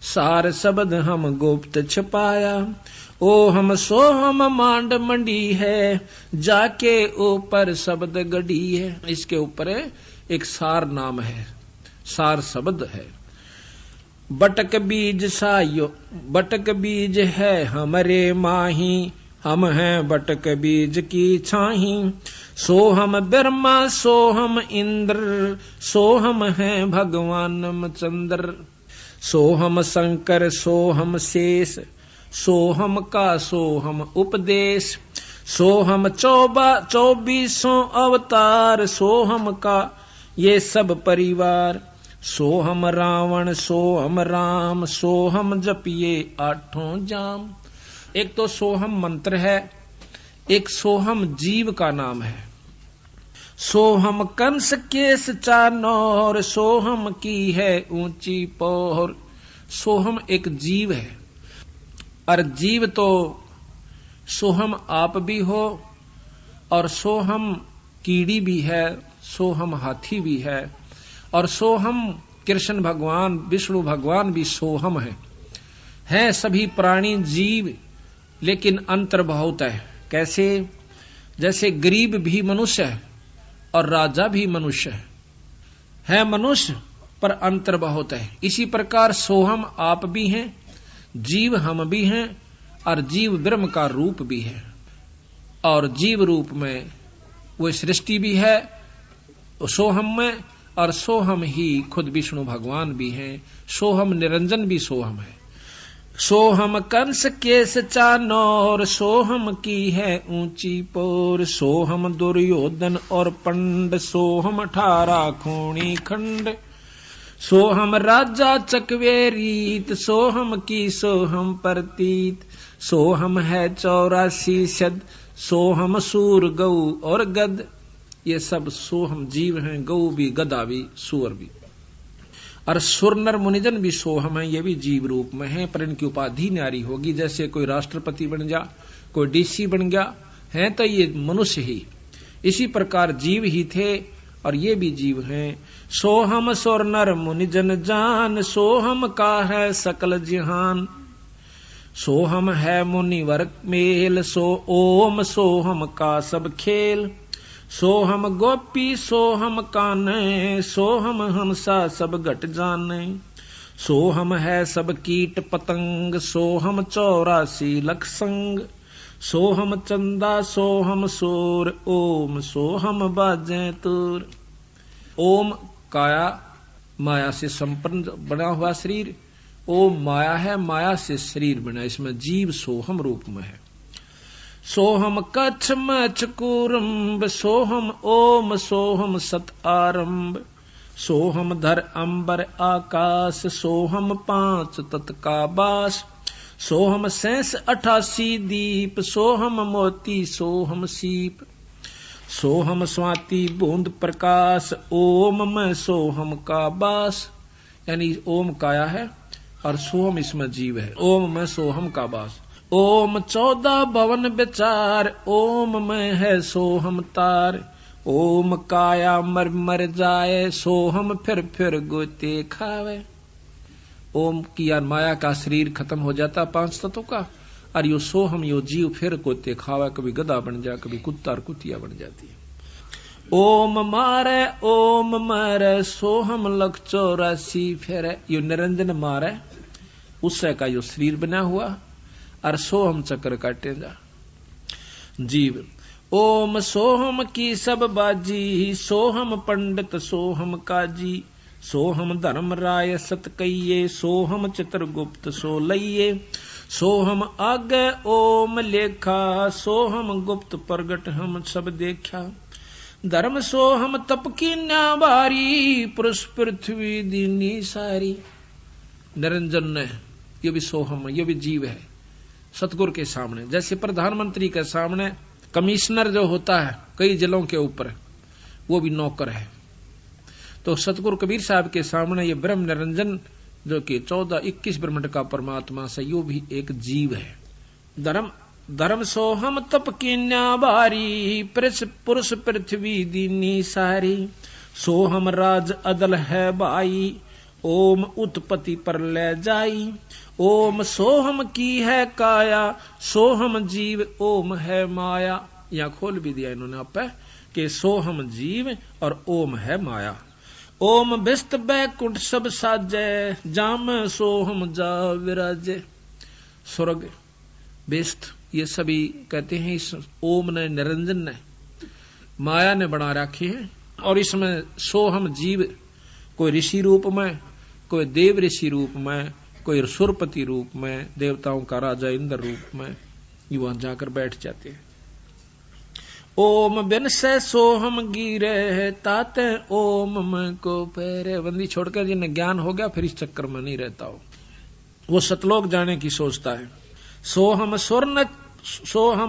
सार शब्द हम गुप्त छपाया। ओ हम सोहम मांड मंडी है, जाके ऊपर शब्द गड़ी है। इसके ऊपर एक सार नाम है, सार शब्द है। बटक बीज सायो, बटक बीज है हमरे माही, हम हैं बटक बीज की छाही। सोहम ब्रह्मा सोहम इंद्र, सोहम है भगवान चंद्र। सोहम शंकर सोहम शेष, सोहम का सोहम उपदेश। सोहम 24 अवतार, सोहम का ये सब परिवार। सोहम रावण सोहम राम, सोहम जपिए 8 जाम। एक तो सोहम मंत्र है, एक सोहम जीव का नाम है। सोहम कंस केस चानोर, सोहम की है ऊंची पोर। सोहम एक जीव है, और जीव तो सोहम आप भी हो और सोहम कीड़ी भी है, सोहम हाथी भी है, और सोहम कृष्ण भगवान विष्णु भगवान भी सोहम है सभी प्राणी जीव, लेकिन अंतर बहुत है। कैसे? जैसे गरीब भी मनुष्य है और राजा भी मनुष्य है मनुष्य, पर अंतर बहुत है। इसी प्रकार सोहम आप भी हैं, जीव हम भी हैं, और जीव ब्रह्म का रूप भी है, और जीव रूप में वो सृष्टि भी है सोहम में, और सोहम ही खुद विष्णु भगवान भी हैं। सोहम निरंजन भी सोहम है। सोहम कंस केस चानोर, सोहम की है ऊंची पोर। सोहम दुर्योधन और पंड, सोहम 18 खूणी खंड। सोहम राजा चकवेरीत, सोहम की सोहम प्रतीत। सोहम है 84 शद, सोहम सूर गौ और गद। ये सब सोहम जीव हैं, गौ भी गदा भी सूअर भी। और सुर नर मुनिजन भी सोहम है, ये भी जीव रूप में है, पर इनकी उपाधि न्यारी होगी। जैसे कोई राष्ट्रपति बन गया, कोई डीसी बन गया है, तो ये मनुष्य ही। इसी प्रकार जीव ही थे और ये भी जीव हैं। सोहम सुर नर मुनिजन जान, सोहम का है सकल जहान। सोहम है मुनिवर मेल, सो ओम सोहम का सब खेल। सोहम गोपी सोहम काने, सोहम हमसा सब घट जाने। सोहम है सब कीट पतंग, सोहम 84 लख संग। सोहम चंदा सोहम सोर, ओम सोहम बाजे तुर। ओम काया माया से संपन्न बना हुआ शरीर, ओम माया है, माया से शरीर बना, इसमें जीव सोहम रूप में है। सोहम कच्छ मच कूरम्ब, सोहम ओम सोहम सत आरंभ, सोहम धर अंबर आकाश, सोहम पांच तत्का बास, सोहम सैंस 88 दीप, सोहम मोती सोहम सीप, सोहम स्वाति बूंद प्रकाश, ओम में सोहम का बास। यानी ओम काया है और सोहम इसमें जीव है, ओम में सोहम का बास। ओम 14 भवन विचार, ओम में है सोहम तार, ओम काया मर मर जाए, सोहम फिर गोते खावे। ओम की यार माया का शरीर खत्म हो जाता 5 तत्वों का, और यो सोहम यो जीव फिर गोते खावे, कभी गधा बन जाए, कभी कुत्ता और कुतिया बन जाती है। ओम मारे ओम मारे, सोहम लख 84 फेरे, यो निरंजन मारे, उससे का यो शरीर बना हुआ, और सोहम चक्र काटे जा जीव। ओम सोहम की सब बाजी, सोहम पंडित सोहम काजी, सोहम धर्म राय सत कहिए, सोहम चित्रगुप्त सो लइये, सोहम आगे ओम लेखा, सोहम गुप्त प्रगट हम सब देखा, धर्म सोहम तप की न्याबारी, पुरुष पृथ्वी दीनी सारी। निरंजन ने ये भी सोहम, ये भी जीव है सतगुरु के सामने। जैसे प्रधानमंत्री के सामने कमिश्नर जो होता है कई जिलों के ऊपर, वो भी नौकर है, तो सतगुरु कबीर साहब के सामने ये ब्रह्म निरंजन जो कि 14-21 ब्रह्मांड का परमात्मा से, यो भी एक जीव है। धर्म सोहम तप की न्याबारी, पुरुष पृथ्वी दीनी सारी, सोहम राज अदल है भाई, ओम उत्पत्ति पर ले जाई, ओम सोहम की है काया, सोहम जीव ओम है माया। यहां खोल भी दिया इन्होंने आप कि सोहम जीव और ओम है माया। ओम बिस्त बैकुंठ सब साजे, जाम सोहम जा विराजे। स्वर्ग बिस्त ये सभी कहते हैं इस ओम ने निरंजन ने माया ने बना रखी है, और इसमें सोहम जीव कोई ऋषि रूप में, कोई देव ऋषि रूप में, कोई सुरपति रूप में, देवताओं का राजा इंद्र रूप में, ये वहां जाकर बैठ जाते हैं। ओम बिन से सोहम गिरे, ताते ओम में को पैरे। बंदी छोड़कर जिन्हें ज्ञान हो गया फिर इस चक्कर में नहीं रहता हो, वो सतलोक जाने की सोचता है। सोहम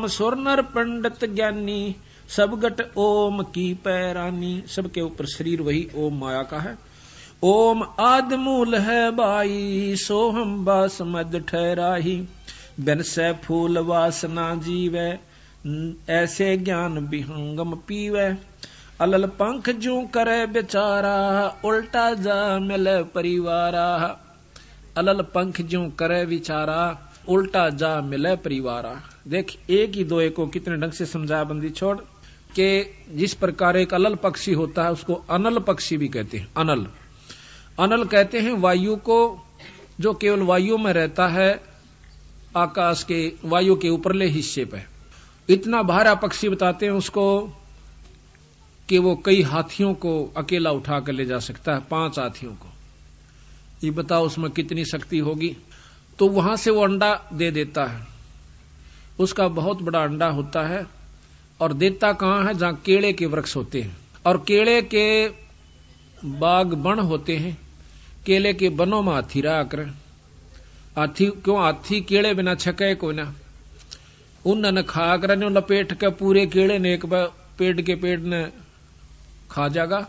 स्वर्णर पंडित ज्ञानी, सब गट ओम की पैरानी। सबके ऊपर शरीर वही ओम माया का है। ओम आदि मूल है बाई, सोहम बास मद ठहराही, बिन से फूल वासना जीवे, ऐसे ज्ञान विहंगम पीवे। अलल पंख जू करे बेचारा, उल्टा जा मिले परिवारा। अलल पंख जू करे विचारा, उल्टा जा मिले परिवारा। देख एक ही दो एक को कितने ढंग से समझाया बंदी छोड़ के। जिस प्रकार एक अलल पक्षी होता है उसको अनल पक्षी भी कहते हैं। अनल कहते हैं वायु को, जो केवल वायु में रहता है, आकाश के वायु के ऊपरले हिस्से पे। इतना भारा पक्षी बताते हैं उसको कि वो कई हाथियों को अकेला उठा कर ले जा सकता है, 5 हाथियों को। ये बताओ उसमें कितनी शक्ति होगी। तो वहां से वो अंडा दे देता है, उसका बहुत बड़ा अंडा होता है। और देता कहां है? जहां केले के वृक्ष होते हैं और केले के बाग बन होते हैं। केले के बनों में हाथी रहा कर। हाथी क्यों? हाथी केले बिना छके को ना, उन न खा कर लपेट के पूरे केले ने एक पेड़ के पेड़ ने खा जाएगा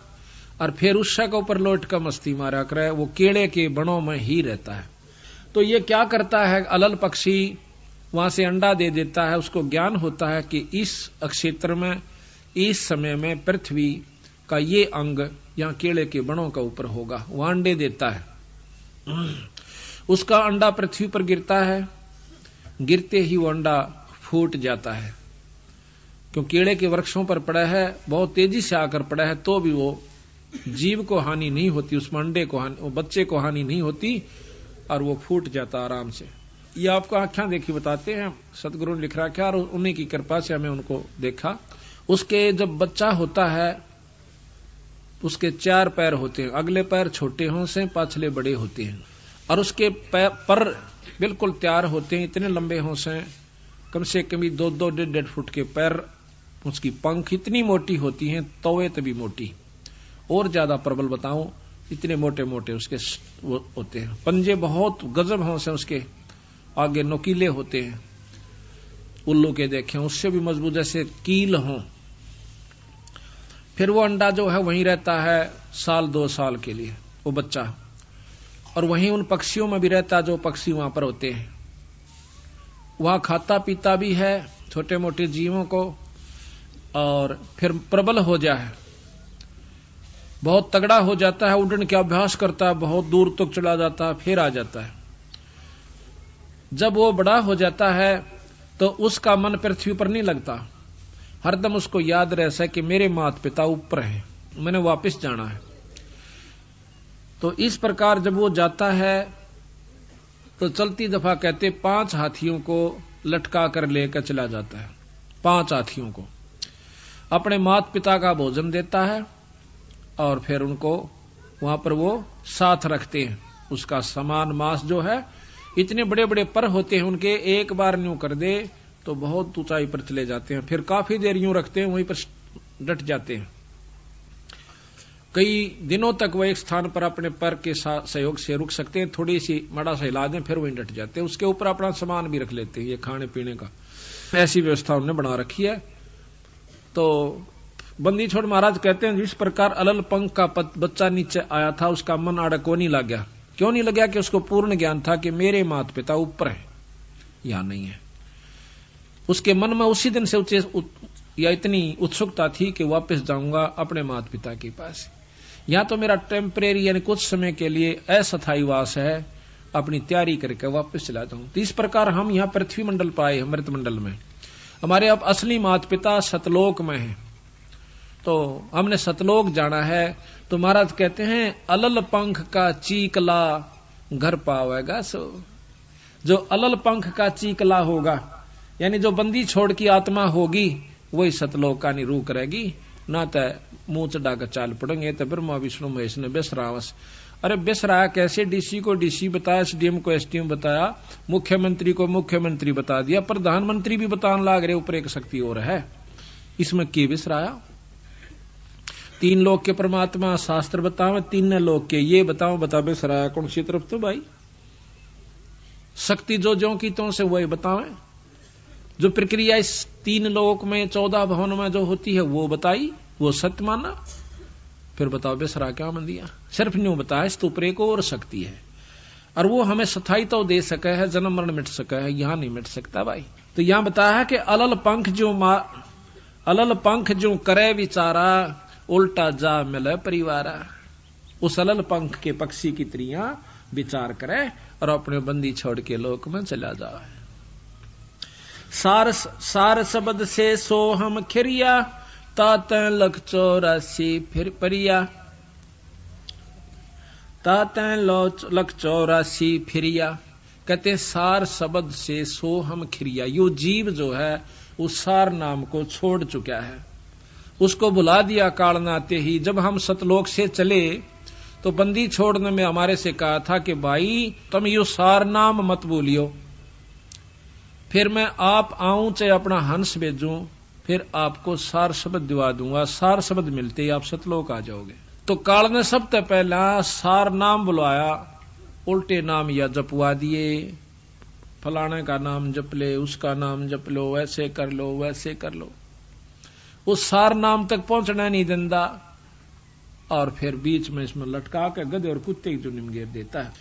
और फिर उस के ऊपर लौट कर मस्ती मारा करे। वो केले के बनों में ही रहता है। तो ये क्या करता है? अलल पक्षी वहां से अंडा दे देता है। उसको ज्ञान होता है कि इस क्षेत्र में, इस समय में पृथ्वी का ये अंग यहाँ केले के बनों का ऊपर होगा। वह अंडे देता है। उसका अंडा पृथ्वी पर गिरता है। गिरते ही वो अंडा फूट जाता है। क्यों? केले के वृक्षों पर पड़ा है, बहुत तेजी से आकर पड़ा है, तो भी वो जीव को हानि नहीं होती, उसमें अंडे को हानि, वो बच्चे को हानि नहीं होती और वो फूट जाता आराम से। ये आपको आख्या देखी बताते हैं, सतगुरु ने लिख रखा है और उन्हीं की कृपा से हमें उनको देखा। उसके जब बच्चा होता है उसके 4 पैर होते हैं। अगले पैर छोटे हों से, पाछले बड़े होते हैं। और उसके पर बिल्कुल तैयार होते हैं, इतने लंबे होंस हैं, कम से कम 2-2 1.5 फुट के पैर, उसकी पंख इतनी मोटी होती हैं, तवे तभी मोटी, और ज्यादा प्रबल बताऊं, इतने मोटे मोटे उसके वो होते हैं। पंजे बहुत गजब होंस हैं उसके, आगे नोकीले होते हैं, उल्लू के देखे उससे भी मजबूत, जैसे कील हों। फिर वो अंडा जो है वहीं रहता है 1-2 साल के लिए, वो बच्चा, और वहीं उन पक्षियों में भी रहता जो पक्षी वहां पर होते हैं। वहां खाता पीता भी है छोटे मोटे जीवों को, और फिर प्रबल हो जाए, बहुत तगड़ा हो जाता है, उड़ने का अभ्यास करता है, बहुत दूर तक चला जाता है, फिर आ जाता है। जब वो बड़ा हो जाता है तो उसका मन पृथ्वी पर नहीं लगता, हरदम उसको याद रहता कि मेरे माता पिता ऊपर हैं, मैंने वापस जाना है। तो इस प्रकार जब वो जाता है तो चलती दफा कहते 5 हाथियों को लटका कर लेकर चला जाता है। 5 हाथियों को अपने माता पिता का भोजन देता है, और फिर उनको वहां पर वो साथ रखते हैं। उसका समान मांस जो है, इतने बड़े बड़े पर होते हैं उनके, एक बार न्यू कर दे तो बहुत ऊंचाई पर चले जाते हैं, फिर काफी देर यूं रखते हैं, वहीं पर डट जाते हैं। कई दिनों तक वह एक स्थान पर अपने पर के सहयोग से रुक सकते हैं, थोड़ी सी मड़ा सा हिला दें फिर वहीं डट जाते हैं। उसके ऊपर अपना सामान भी रख लेते हैं, ये खाने पीने का, ऐसी व्यवस्था उन्होंने बना रखी है। तो बंदी छोड़ महाराज कहते हैं जिस प्रकार अलल पंख का बच्चा नीचे आया था, उसका मन आड़ा को नहीं लग गया। क्यों नहीं लग गया? कि उसको पूर्ण ज्ञान था कि मेरे माता पिता ऊपर है, यहां नहीं है। उसके मन में उसी दिन से या इतनी उत्सुकता थी कि वापस जाऊंगा अपने माता पिता के पास, यहां तो मेरा टेम्परेरी यानी कुछ समय के लिए अस्थायी वास है, अपनी तैयारी करके वापस चला जाऊं। तो इस प्रकार हम यहाँ पृथ्वी मंडल पाए, अमृत मंडल में। हमारे अब असली माता पिता सतलोक में हैं, तो हमने सतलोक जाना है। तो महाराज कहते हैं अलल पंख का चीकला घर पावेगा सो। जो अलल पंख का चीकला होगा, यानी जो बंदी छोड़ की आत्मा होगी, वही सतलोक का रूह करेगी। ना तो मुंह चढ़ा कर चाल पड़ेंगे, तो ब्रह्मा विष्णु महेश ने बेसरावस। अरे बेसराया कैसे? डीसी को डीसी बताया, एसडीएम को एसडीएम बताया, मुख्यमंत्री को मुख्यमंत्री बता दिया, प्रधानमंत्री भी बताने लाग रहे ऊपर एक शक्ति और है। इसमें की बेसराया? 3 लोक के परमात्मा शास्त्र बताओ, 3 लोक के ये बताओ, बता बेसराया कौन सी तरफ? तो भाई शक्ति जो की तो से वही बतावे। जो प्रक्रिया इस 3 लोक में 14 भवन में जो होती है वो बताई, वो सत्य माना। फिर बताओ बेसरा क्या मन दिया? सिर्फ न्यू बताया, इस ऊपर एक और शक्ति है, और वो हमें स्थायी तो दे सके है, जन्म मरण मिट सका है, यहां नहीं मिट सकता भाई। तो यहां बताया है कि अलल पंख जो करे विचारा, उल्टा जा मिले परिवारा। उस अलल पंख के पक्षी की त्रियां विचार करे और अपने बंदी छोड़ के लोक में चला जाए। सार शब्द से सो हम खिरिया, तातें लख 84 फिर परिया। तातें लख 84 फिरिया। कहते सार शब्द से सो हम खिरिया। यो जीव जो है उस सार नाम को छोड़ चुका है, उसको भुला दिया काल नाते ही। जब हम सतलोक से चले तो बंदी छोड़ने में हमारे से कहा था कि भाई तुम यो सार नाम मत भूलियो, फिर मैं आप आऊं चाहे अपना हंस भेजूं, फिर आपको सार शब्द दिवा दूंगा। सार शब्द मिलते ही आप सतलोक आ जाओगे। तो काल ने सबसे पहला सार नाम बुलवाया, उल्टे नाम या जपवा दिए। फलाने का नाम जप ले, उसका नाम जप लो, वैसे कर लो, वैसे कर लो। उस सार नाम तक पहुंचना नहीं देता, और फिर बीच में इसमें लटका के गधे और कुत्ते की जुनिम घेर देता है।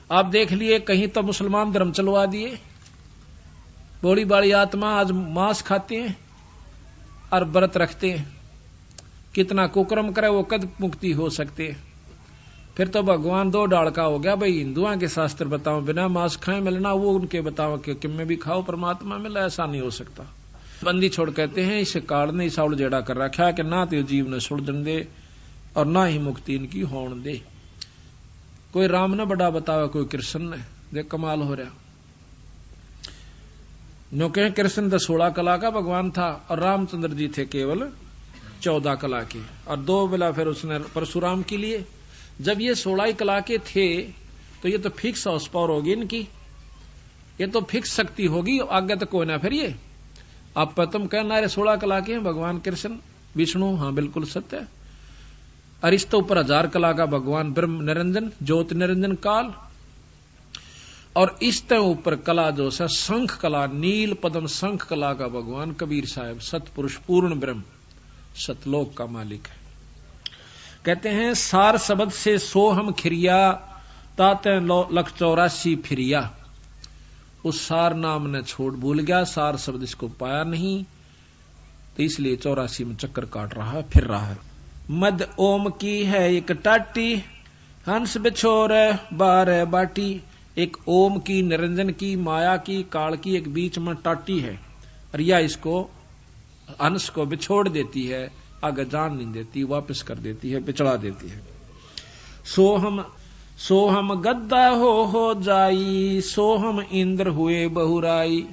आप देख लिए कहीं तो मुसलमान धर्म चलवा दिए, बोली बाड़ी आत्मा आज मांस खाते हैं और व्रत रखते हैं, कितना कुकर्म करे वो कद मुक्ति हो सकते। फिर तो भगवान 2 डाल का हो गया। भाई हिंदुओं के शास्त्र बताओ बिना मांस खाए मिलना, वो उनके बताओ कि किम में भी खाओ परमात्मा मिला, ऐसा नहीं हो सकता। बंदी छोड़ कहते हैं इस काल ने इस आवड़ जेड़ा कर रखा है कि ना तो जीव ने सुड़न दे और ना ही मुक्ति इनकी होने दे। कोई राम ने बड़ा बतावा, कोई कृष्ण ने, देख कमाल हो रहा। नो कहे कृष्ण तो 16 कला का भगवान था और रामचंद्र जी थे केवल 14 कला के, और 2 बेला फिर उसने परशुराम के लिए। जब ये 16 कला के थे तो ये तो फिक्स हाउस पावर होगी इनकी, ये तो फिक्स शक्ति होगी, आगे तक कोई ना। फिर ये आप तुम कहना रे 16 कला के हैं भगवान कृष्ण विष्णु, हाँ बिल्कुल सत्य है। और इस तो ऊपर 1000 कला का भगवान ब्रह्म निरंजन ज्योति निरंजन काल, और इस तो ऊपर कला जो है शंख कला, नील पद्म शंख कला का भगवान कबीर साहब सतपुरुष पूर्ण ब्रह्म सतलोक का मालिक है। कहते हैं सार शब्द से सोहम खिरिया ताते लख 84 फिरिया। उस सार नाम ने छोड़ भूल गया, सार शब्द इसको पाया नहीं, तो इसलिए 84 में चक्कर काट रहा है, फिर रहा है। मद ओम की है एक टाटी, हंस बिछोर बार बाटी। एक ओम की, निरंजन की, माया की, काल की, एक बीच में टाटी है, और यह इसको हंस को बिछोड़ देती है, आगे जान नहीं देती, वापस कर देती है, पिछड़ा देती है। सोहम गद्दा हो जाई, सोहम इंद्र हुए बहुराई।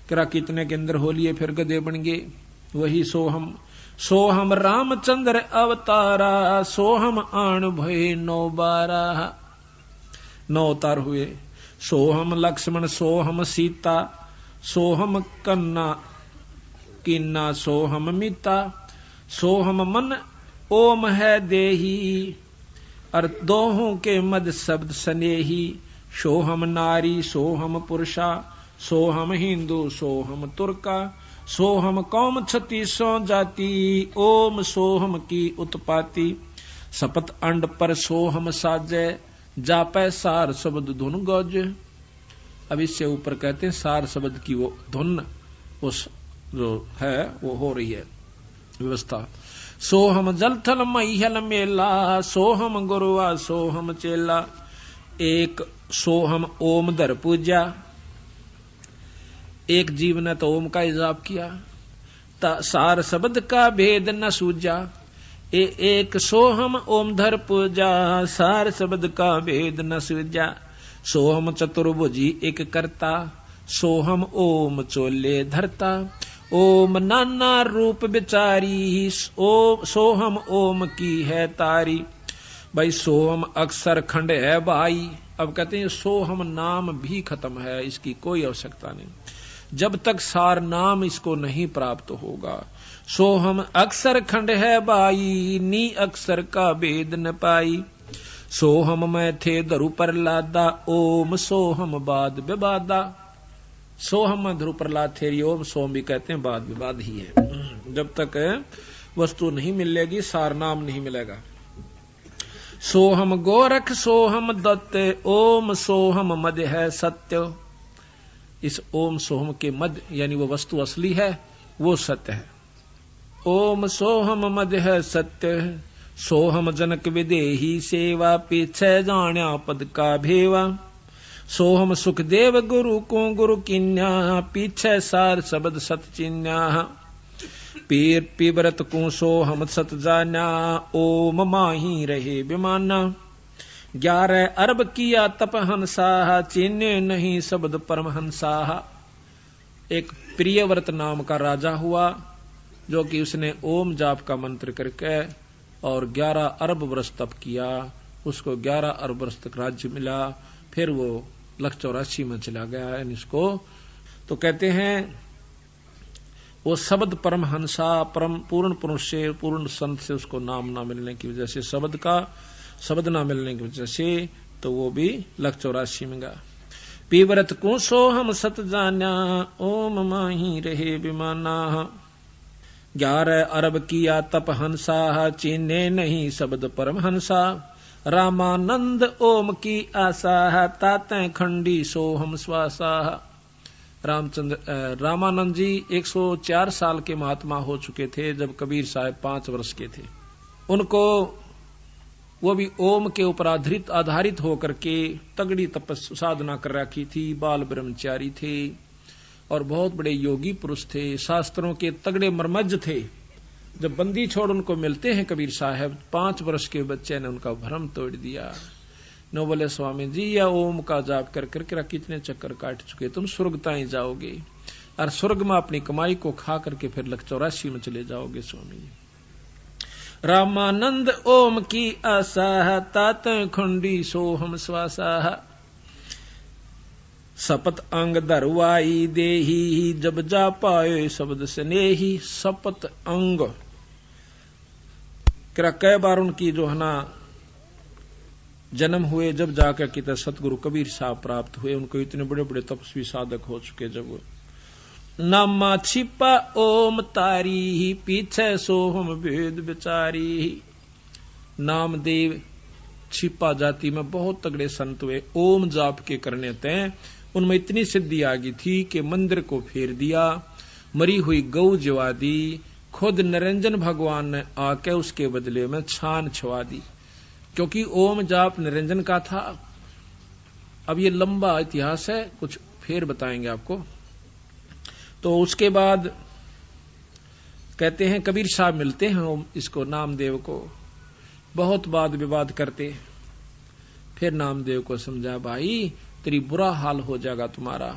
करा कितने के इंद्र हो लिए फिर गधे बन गए, वही सोहम रामचंद्र अवतारा, सोहम आन भय 9 अवतार हुए। सोहम लक्ष्मण, सोहम सीता, सोहम कन्ना किन्ना, सोहम मिता। सोहम मन ओम है देही, और दोहों के मद शब्द स्नेही। सोहम नारी, सोहम पुरुषा, सोहम हिंदू, सोहम तुर्का। सोहम कौम 36 जाति, ओम सोहम की उत्पाती। सपत अंड पर सोहम साजे, जापै सार शब्द धुन गौज। अब इससे ऊपर कहते हैं सार शब्द की वो धुन उस जो है वो हो रही है व्यवस्था। सोहम जल थल महियल मेला, सोहम गुरुआ सोहम चेला। एक सोहम ओम धर पूजा, एक जीव ने तो ओम का हिजाब किया, सार शब्द का भेद न सूझा। एक सोहम ओम धर पूजा, सार शब्द का भेद न सूझा। सोहम चतुर्भुजी एक करता, सोहम ओम चोले धरता। ओम नाना रूप बिचारी, सोहम ओम की है तारी। भाई सोहम अक्षर खंड है भाई। अब कहते हैं सोहम नाम भी खत्म है, इसकी कोई आवश्यकता नहीं जब तक सार नाम इसको नहीं प्राप्त होगा। सोहम अक्षर खंड है भाई, नी अक्षर का भेद न पाई। सोहम में थे धरु पर लादा, ओम सोहम बाद विवादा। सोहम में ध्रुव प्रहलाद थे, ओम सोम भी कहते हैं, बाद विवाद ही है। जब तक वस्तु नहीं मिलेगी सार नाम नहीं मिलेगा। सोहम गोरख सोहम दत्त, ओम सोहम मद है सत्य। इस ओम सोहम के मद यानी वो वस्तु असली है, वो सत्य है। ओम सोहम मद है सत्य, सोहम जनक विदेही सेवा। पीछे जाण्या पद का भेवा। सोहम सुखदेव गुरु को गुरु किन्या, पीछे सार शब्द सत चिन्या। पीर पीबरत को सोहम सत जाना, ओम माही रहे विमाना। 11 अरब किया तप हंसा, चिन्ह नहीं शब्द परमहंसा। एक प्रियव्रत नाम का राजा हुआ, जो कि उसने ओम जाप का मंत्र करके और 11 अरब वर्ष तप किया, उसको 11 अरब वर्ष तक राज्य मिला। फिर वो 184 में चला गया है इसको। तो कहते हैं वो शब्द परमहंसा, परम पूर्ण पुरुष से, पूर्ण संत से उसको नाम ना मिलने की वजह से, शब्द ना मिलने की वजह से, तो वो भी 184 में गया। पीवरत को सोहम सत जाना, ओम माही रहे विमाना। 11 अरब किया तप हंसा, चीने नहीं शब्द परमहंसा। रामानंद ओम की आशा, ताते खंडी सोहम स्वासा। रामानंद जी 104 साल के महात्मा हो चुके थे जब कबीर साहब 5 वर्ष के थे। उनको वो भी ओम के ऊपर आधारित होकर के तगड़ी तपस्या साधना कर रखी थी, बाल ब्रह्मचारी थे और बहुत बड़े योगी पुरुष थे, शास्त्रों के तगड़े मर्मज्ञ थे। जब बंदी छोड़ उनको मिलते हैं कबीर साहब, 5 वर्ष के बच्चे ने उनका भ्रम तोड़ दिया। नो बोले स्वामी जी, या ओम का जाप कर करके कितने चक्कर काट चुके, तुम स्वर्गता ही जाओगे और स्वर्ग में अपनी कमाई को खा करके फिर 184 में चले जाओगे स्वामी जी। रामानंद ओम की आशा तात खुंडी सोहम श्वासा सपत अंग धरवाई देही जब जा पाए शब्द स्नेही सपत अंग कई बार उनकी जो है ना जन्म हुए जब जाकर कि सतगुरु कबीर साहब प्राप्त हुए। उनको इतने बड़े बड़े तपस्वी साधक हो चुके जब नामा छिपा ओम तारी पीछे सोहम भेद बिचारी। नामदेव छिपा जाति में बहुत तगड़े संत हुए, ओम जाप के करने तय उनमें इतनी सिद्धि आ गई थी कि मंदिर को फेर दिया, मरी हुई गौ जवा दी, खुद निरंजन भगवान ने आके उसके बदले में छान छवा दी, क्योंकि ओम जाप निरंजन का था। अब ये लंबा इतिहास है, कुछ फिर बताएंगे आपको। तो उसके बाद कहते हैं कबीर साहब मिलते हैं इसको नामदेव को, बहुत वाद विवाद करते। फिर नामदेव को समझा, भाई तेरी बुरा हाल हो जाएगा तुम्हारा।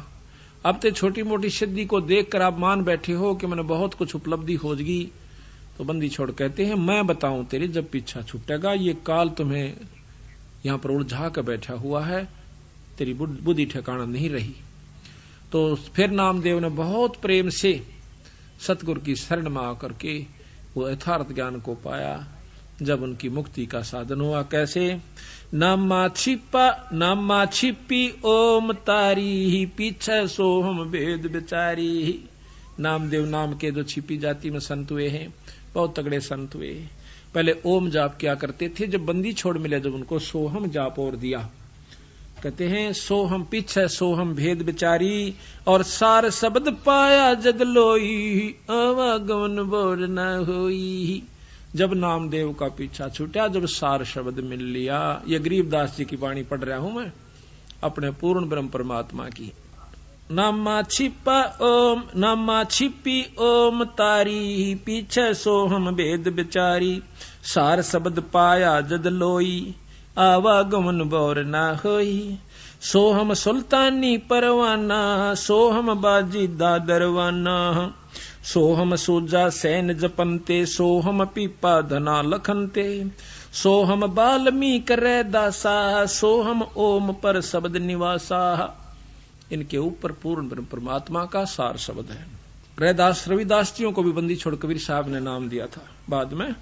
अब तो छोटी मोटी सिद्धि को देखकर आप मान बैठे हो कि मैंने बहुत कुछ उपलब्धि हो गई। तो बंदी छोड़ कहते हैं मैं बताऊं तेरे जब पीछा छूटेगा, ये काल तुम्हें यहां पर उलझा कर बैठा हुआ है, तेरी बुद्धि ठिकाना नहीं रही। तो फिर नामदेव ने बहुत प्रेम से सतगुरु की शरण में आकर के वो यथार्थ ज्ञान को पाया, जब उनकी मुक्ति का साधन हुआ। कैसे? नामा छिपी ओम तारी पीछे सोहम भेद बिचारी। नामदेव नाम के जो छिपी जाति में संत हुए हैं, बहुत तगड़े संत हुए। पहले ओम जाप क्या करते थे, जब बंदी छोड़ मिले जब उनको सोहम जाप और दिया। कहते हैं सोहम पीछे सोहम भेद बिचारी और सार शब्द पाया जग लोई आवागमन बोर न होई। जब नामदेव का पीछा छूटा, जब सार शब्द मिल लिया। ये गरीबदास जी की वाणी पढ़ रहा हूं मैं, अपने पूर्ण ब्रह्म परमात्मा की। नामा छिपी ओम तारी पीछे सोहम भेद बिचारी सार शब्द पाया जद लोई आवागमन बोर ना होई। सोहम सुल्तानी परवाना सोहम बाजी दादरवाना सोहम सूजा सैन जपनते सोहम पीपा धना लखनते सोहम बाल्मीक रे दासा सोहम ओम पर शब्द निवासा। इनके ऊपर पूर्ण ब्रह्म परमात्मा का सार शब्द है। रैदास रविदास जियों को भी बंदी छोड़ कबीर साहब ने नाम दिया था बाद में,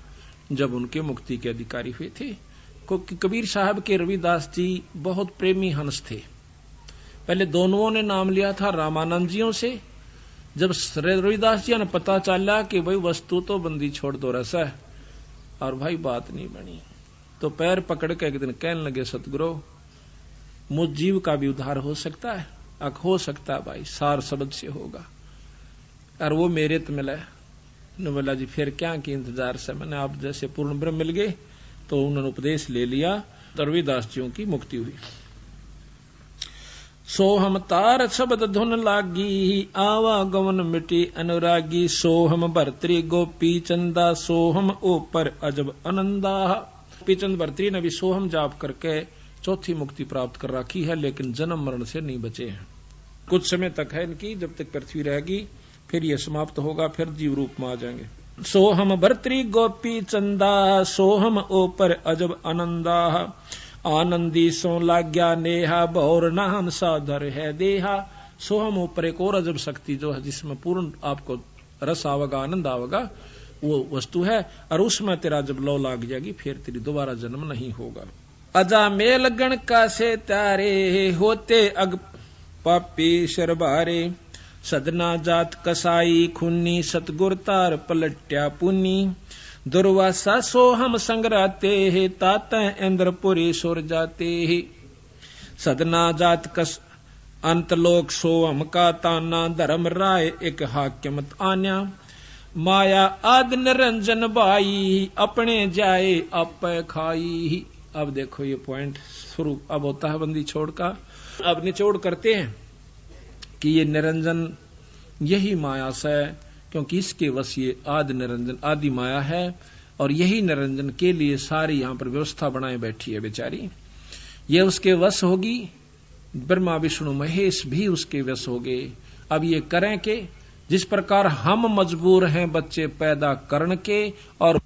जब उनके मुक्ति के अधिकारी हुए थे। क्योंकि कबीर साहब के रविदास जी बहुत प्रेमी हंस थे। पहले दोनों ने नाम लिया था रामानंद जियों से। जब रविदास जी ने पता चला कि भाई वस्तु तो बंदी छोड़ दो रस है और भाई बात नहीं बनी, तो पैर पकड़ के एक दिन कहने लगे, सतगुरु मुझ जीव का भी उद्धार हो सकता है? हो सकता है भाई, सार शब्द से होगा। और वो मेरे तो मिला है। बोला जी फिर क्या की इंतजार से, मैंने आप जैसे पूर्ण ब्रह्म मिल गए। तो उन्होंने उपदेश ले लिया, तो रविदास जियों की मुक्ति हुई। सोहम तार शब्द धुन लागी आवागमन मिटी अनुरागी सोहम भर्तरी गोपी चंदा सोहम ऊपर अजब आनंदा। गोपीचंद भर्तरी ने भी सोहम जाप करके चौथी मुक्ति प्राप्त कर रखी है, लेकिन जन्म मरण से नहीं बचे हैं। कुछ समय तक है इनकी, जब तक पृथ्वी रहेगी फिर ये समाप्त होगा, फिर जीव रूप में आ जाएंगे। सोहम भर्तरी गोपी चंदा सोहम ऊपर अजब आनंदा आनंदी सो लाग्या नेहा बौर नाम साधर है देहा। सोहम ऊपर एक और अजब शक्ति जो है, जिसमें पूर्ण आपको रस आवेगा, आनंद आवेगा, वो वस्तु है। और उसमें तेरा जब लौ लाग जाएगी फिर तेरी दोबारा जन्म नहीं होगा। अजा मेल गण का से तारे होते अग पापी शरबारे सदना जात कसाई खुन्नी सतगुर तार पलट्या पुन्नी दुर्वासा सोहम संगराते है ताता इंद्रपुरी सुर जाते है सदना जात कस अंतलोक सोहम का ताना धर्म राय एक हाक्यमत आन्या माया आद निरंजन बाई अपने जाए आप खाई। अब देखो ये पॉइंट शुरू अब होता है बंदी छोड़ का। अब निचोड़ करते हैं कि ये निरंजन यही माया से, क्योंकि इसके वश ये आदि निरंजन आदि माया है और यही निरंजन के लिए सारी यहां पर व्यवस्था बनाए बैठी है बेचारी। ये उसके वश होगी, ब्रह्मा विष्णु महेश भी उसके वश हो गए। अब ये करें के जिस प्रकार हम मजबूर हैं बच्चे पैदा करने के और